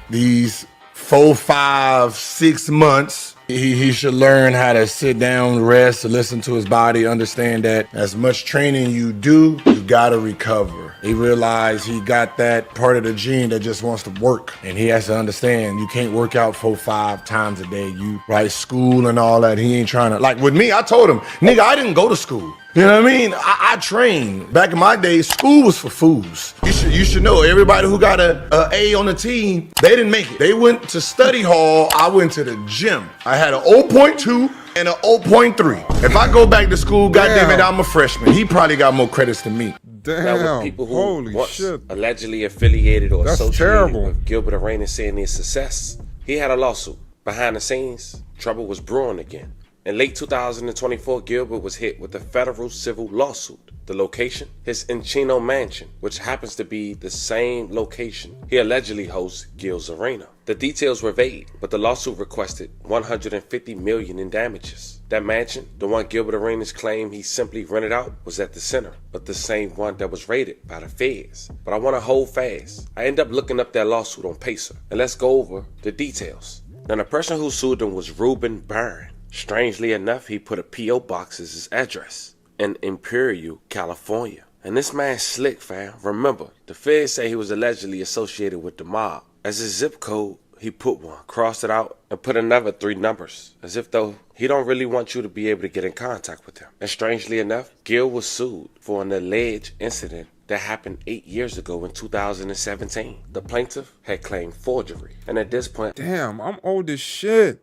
These 4, 5, 6 months, he should learn how to sit down, rest, listen to his body, understand that as much training you do, you gotta recover. He realized he got that part of the gene that just wants to work. And he has to understand you can't work out 4, 5 times a day. You school and all that. He ain't trying to, like with me, I told him, nigga, I didn't go to school. You know what I mean? I trained. Back in my day, school was for fools. You should know, everybody who got a A on the team, they didn't make it. They went to study hall, I went to the gym. I had an 0.2 and an 0.3. If I go back to school, goddamn it, I'm a freshman. He probably got more credits than me. That was people who once allegedly affiliated or associated with Gilbert Arenas saying his success. He had a lawsuit. Behind the scenes, trouble was brewing again. In late 2024, Gilbert was hit with a federal civil lawsuit. The location? His Encino mansion, which happens to be the same location he allegedly hosts Gil's Arena. The details were vague, but the lawsuit requested $150 million in damages. That mansion, the one Gilbert Arenas claimed he simply rented out, was at the center, but the same one that was raided by the feds. But I want to hold fast. I end up looking up that lawsuit on Pacer, and let's go over the details. Now, the person who sued them was Reuben Byrne. Strangely enough, he put a P.O. box as his address in Imperial, California. And this man's slick, fam. Remember, the feds say he was allegedly associated with the mob. As his zip code, he put one, crossed it out, and put another 3 numbers, as if though he don't really want you to be able to get in contact with him. And strangely enough, Gil was sued for an alleged incident that happened 8 years ago in 2017. The plaintiff had claimed forgery, and at this point... Damn, I'm old as shit.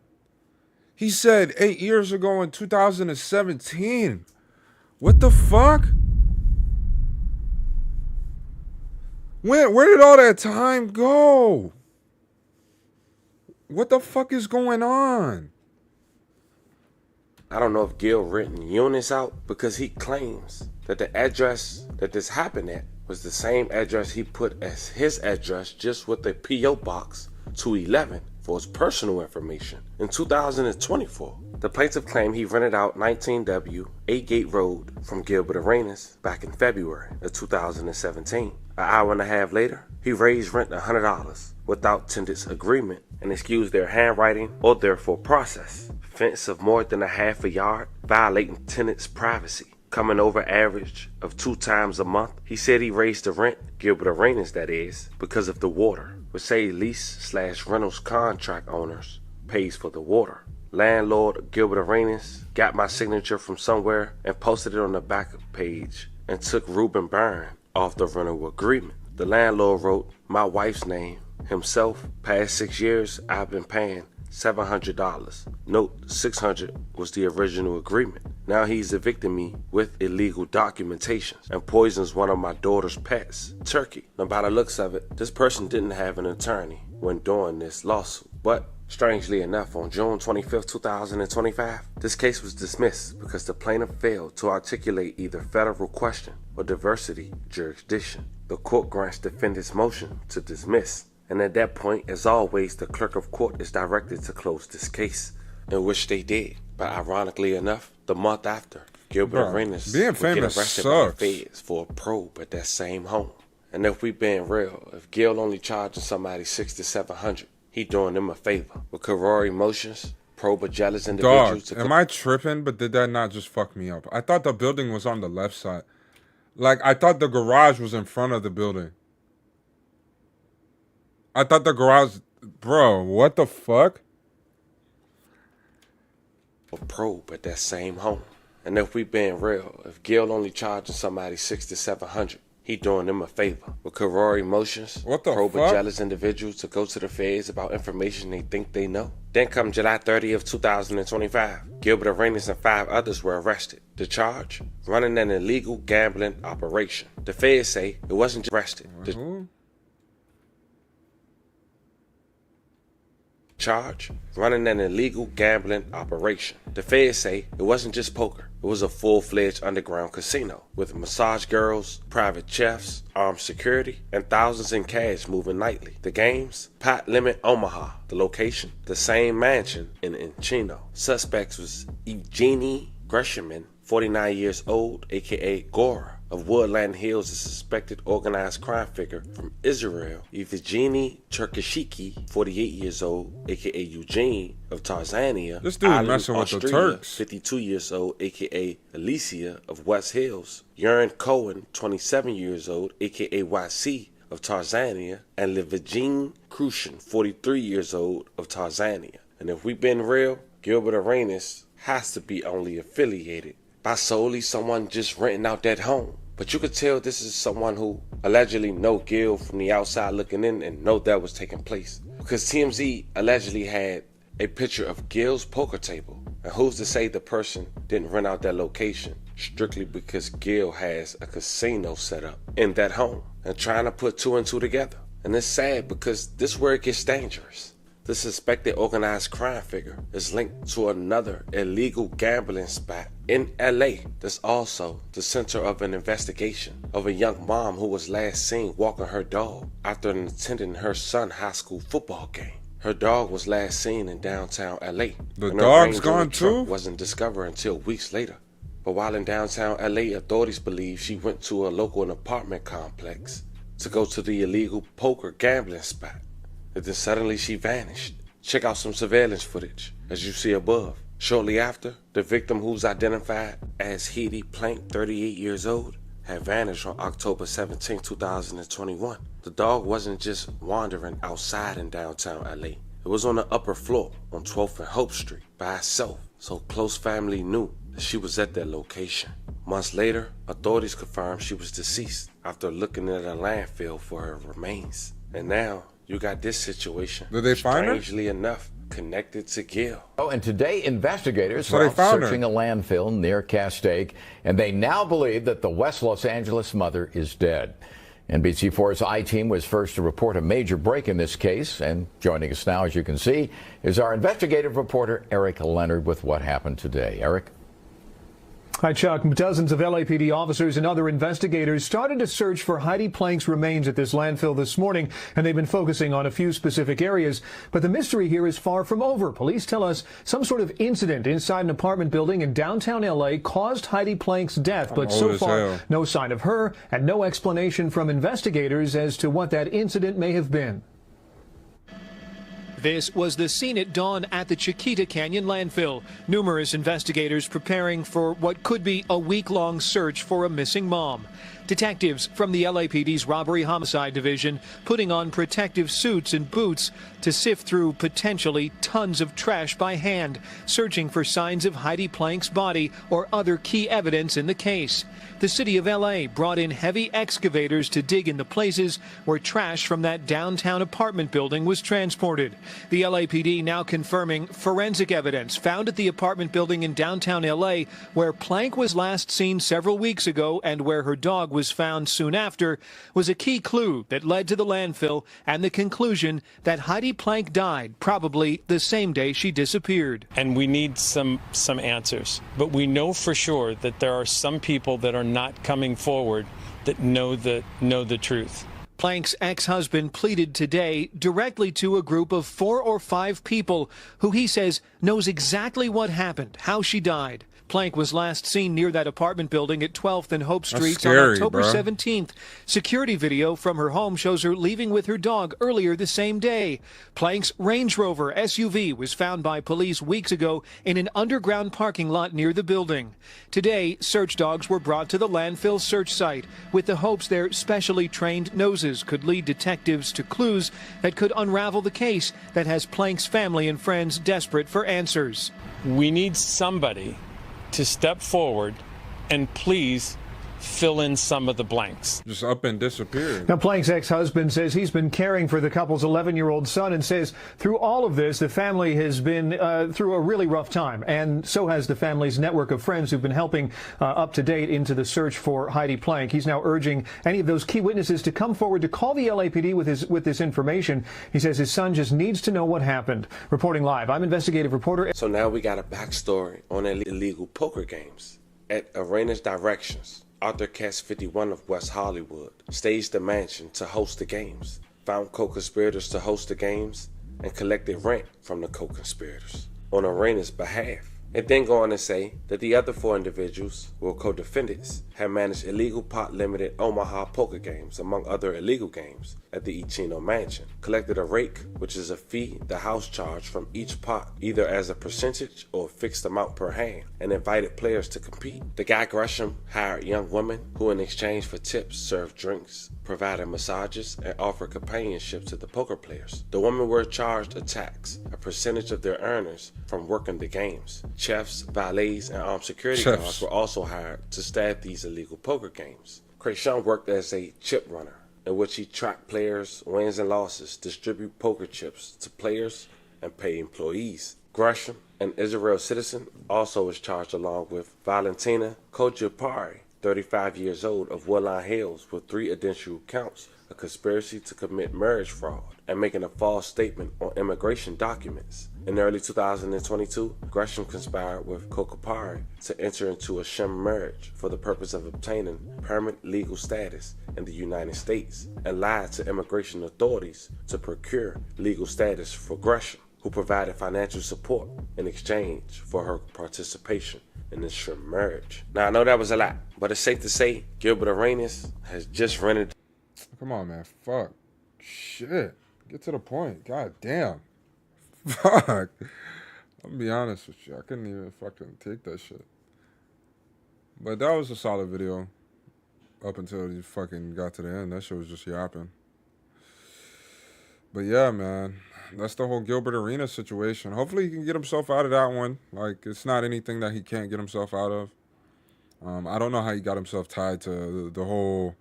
He said 8 years ago in 2017. What the fuck? Where did all that time go? What the fuck is going on? I don't know if Gil renting units out because he claims that the address that this happened at was the same address he put as his address, just with a P.O. Box 211 for his personal information in 2024. The plaintiff claimed he rented out 19W 8 Gate Road from Gilbert Arenas back in February of 2017. An hour and a half later, he raised rent $100 without tenant's agreement and excused their handwriting or therefore process. Fence of more than a half a yard, violating tenant's privacy, coming over average of 2 times a month. He said he raised the rent, Gilbert Arenas that is, because of the water, which say lease/rentals contract owners pays for the water. Landlord Gilbert Arenas got my signature from somewhere and posted it on the back page and took Reuben Byrne off the rental agreement. The landlord wrote my wife's name, himself. Past 6 years I've been paying $700. Note, $600 was the original agreement. Now he's evicting me with illegal documentation and poisons one of my daughter's pets, Turkey. Now by the looks of it, this person didn't have an attorney when doing this lawsuit. But strangely enough, on June 25th, 2025, this case was dismissed because the plaintiff failed to articulate either federal question or diversity jurisdiction. The court grants defendant's motion to dismiss. And at that point, as always, the clerk of court is directed to close this case, in which they did. But ironically enough, the month after, Gilbert Arenas being would famous get arrested sucks. by the feds for a probe at that same home. And if we being real, if Gil only charging somebody $600 to $700, he doing them a favor. With Rory Motions, probe a jealous individual Dog, am I tripping? But did that not just fuck me up? I thought the building was on the left side. Like, I thought the garage was in front of the building. I thought the garage... Bro, what the fuck? A probe at that same home. And if we being real, if Gil only charging somebody $600 to $700, he doing them a favor. With Rory Motions, what the probe fuck? a jealous individual to go to the feds about information they think they know. Then come July 30th, 2025, Gilbert Arenas and 5 others were arrested. The charge? Running an illegal gambling operation. The feds say it wasn't just arrested. The charge? Running an illegal gambling operation. The feds say it wasn't just poker. It was a full-fledged underground casino with massage girls, private chefs, armed security, and thousands in cash moving nightly. The games? Pot Limit Omaha. The location? The same mansion in Encino. Suspects was Evgeny Greshaman, 49 years old, aka Gora, of Woodland Hills, a suspected organized crime figure from Israel. Evgeny Turkashiki, 48 years old, aka Eugene, of Tanzania. This dude messing with the Turks. 52 years old, aka Alicia, of West Hills. Urine Cohen, 27 years old, aka YC, of Tanzania. And Levagine Crucian, 43 years old, of Tanzania. And if we been real, Gilbert Arenas has to be only affiliated by solely someone just renting out that home. But you could tell this is someone who allegedly know Gil from the outside looking in and know that was taking place. Because TMZ allegedly had a picture of Gil's poker table. And who's to say the person didn't rent out that location strictly because Gil has a casino set up in that home and trying to put 2 and 2 together. And it's sad because this is where it gets dangerous. The suspected organized crime figure is linked to another illegal gambling spot in LA that's also the center of an investigation of a young mom who was last seen walking her dog after attending her son's high school football game. Her dog was last seen in downtown LA. The and dog's gone too? Wasn't discovered until weeks later. But while in downtown LA, authorities believe she went to a local apartment complex to go to the illegal poker gambling spot. And then suddenly she vanished. Check out some surveillance footage, as you see above. Shortly after, the victim, who's identified as Heidi Plank, 38 years old, had vanished on October 17, 2021. The dog wasn't just wandering outside in downtown LA. It was on the upper floor on 12th and Hope Street by itself, so close family knew that she was at that location. Months later, authorities confirmed she was deceased after looking at a landfill for her remains. And now, you got this situation. Did they find her? Strangely enough, connected to Gil. Oh, and today investigators So were they out found searching a landfill near Castaic, and they now believe that the West Los Angeles mother is dead. NBC4's I-Team was first to report a major break in this case, and joining us now, as you can see, is our investigative reporter Eric Leonard with what happened today. Eric? Hi, Chuck. Dozens of LAPD officers and other investigators started to search for Heidi Plank's remains at this landfill this morning, and they've been focusing on a few specific areas. But the mystery here is far from over. Police tell us some sort of incident inside an apartment building in downtown L.A. caused Heidi Plank's death. But so far, no sign of her and no explanation from investigators as to what that incident may have been. This was the scene at dawn at the Chiquita Canyon landfill. Numerous investigators preparing for what could be a week-long search for a missing mom. Detectives from the LAPD's Robbery Homicide Division putting on protective suits and boots to sift through potentially tons of trash by hand, searching for signs of Heidi Plank's body or other key evidence in the case. The city of LA brought in heavy excavators to dig in the places where trash from that downtown apartment building was transported. The LAPD now confirming forensic evidence found at the apartment building in downtown LA where Plank was last seen several weeks ago and where her dog was found soon after was a key clue that led to the landfill and the conclusion that Heidi Plank died probably the same day she disappeared. And we need some answers. But we know for sure that there are some people that are not coming forward that know the truth. Plank's ex-husband pleaded today directly to a group of 4 or 5 people who he says knows exactly what happened, how she died. Plank was last seen near that apartment building at 12th and Hope Streets on October 17th. Security video from her home shows her leaving with her dog earlier the same day. Plank's Range Rover SUV was found by police weeks ago in an underground parking lot near the building. Today, search dogs were brought to the landfill search site with the hopes their specially trained noses could lead detectives to clues that could unravel the case that has Plank's family and friends desperate for answers. We need somebody to step forward and please fill in some of the blanks. Just up and disappeared. Now, Plank's ex-husband says he's been caring for the couple's 11-year-old son and says through all of this, the family has been through a really rough time. And so has the family's network of friends who've been helping up to date into the search for Heidi Plank. He's now urging any of those key witnesses to come forward to call the LAPD with this information. He says his son just needs to know what happened. Reporting live, I'm investigative reporter. So now we got a backstory on illegal poker games. At Arena's directions, Arthur Katz 51 of West Hollywood staged the mansion to host the games, found co-conspirators to host the games, and collected rent from the co-conspirators on Arena's behalf. It then go on to say that the other 4 individuals who were co-defendants had managed illegal pot-limited Omaha poker games, among other illegal games, at the Ichino mansion, collected a rake, which is a fee the house charged from each pot, either as a percentage or a fixed amount per hand, and invited players to compete. The guy Gresham hired young women who in exchange for tips served drinks, provided massages, and offered companionship to the poker players. The women were charged a tax, a percentage of their earnings from working the games. Chefs, valets, and armed security guards were also hired to staff these illegal poker games. Gresham worked as a chip runner, in which he tracked players' wins and losses, distribute poker chips to players, and pay employees. Gresham, an Israel citizen, also was charged along with Valentina Kojapari, 35 years old, of Woodlawn Hills, with 3 additional counts of conspiracy to commit marriage fraud and making a false statement on immigration documents. In early 2022, Gresham conspired with Kokopari to enter into a sham marriage for the purpose of obtaining permanent legal status in the United States and lied to immigration authorities to procure legal status for Gresham, who provided financial support in exchange for her participation in this sham marriage. Now, I know that was a lot, but it's safe to say Gilbert Arenas has just rented. Come on, man. Fuck. Shit. Get to the point. God damn. Fuck. I'll be honest with you. I couldn't even fucking take that shit. But that was a solid video. Up until you fucking got to the end. That shit was just yapping. But yeah, man. That's the whole Gilbert Arenas situation. Hopefully he can get himself out of that one. Like, it's not anything that he can't get himself out of. I don't know how he got himself tied to the whole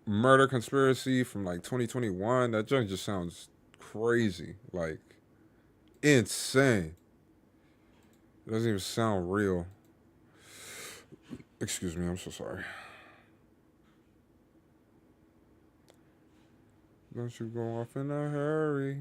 murder conspiracy from like 2021. That joint just sounds crazy. Like, insane. It doesn't even sound real. Excuse me, I'm so sorry. Don't you go off in a hurry.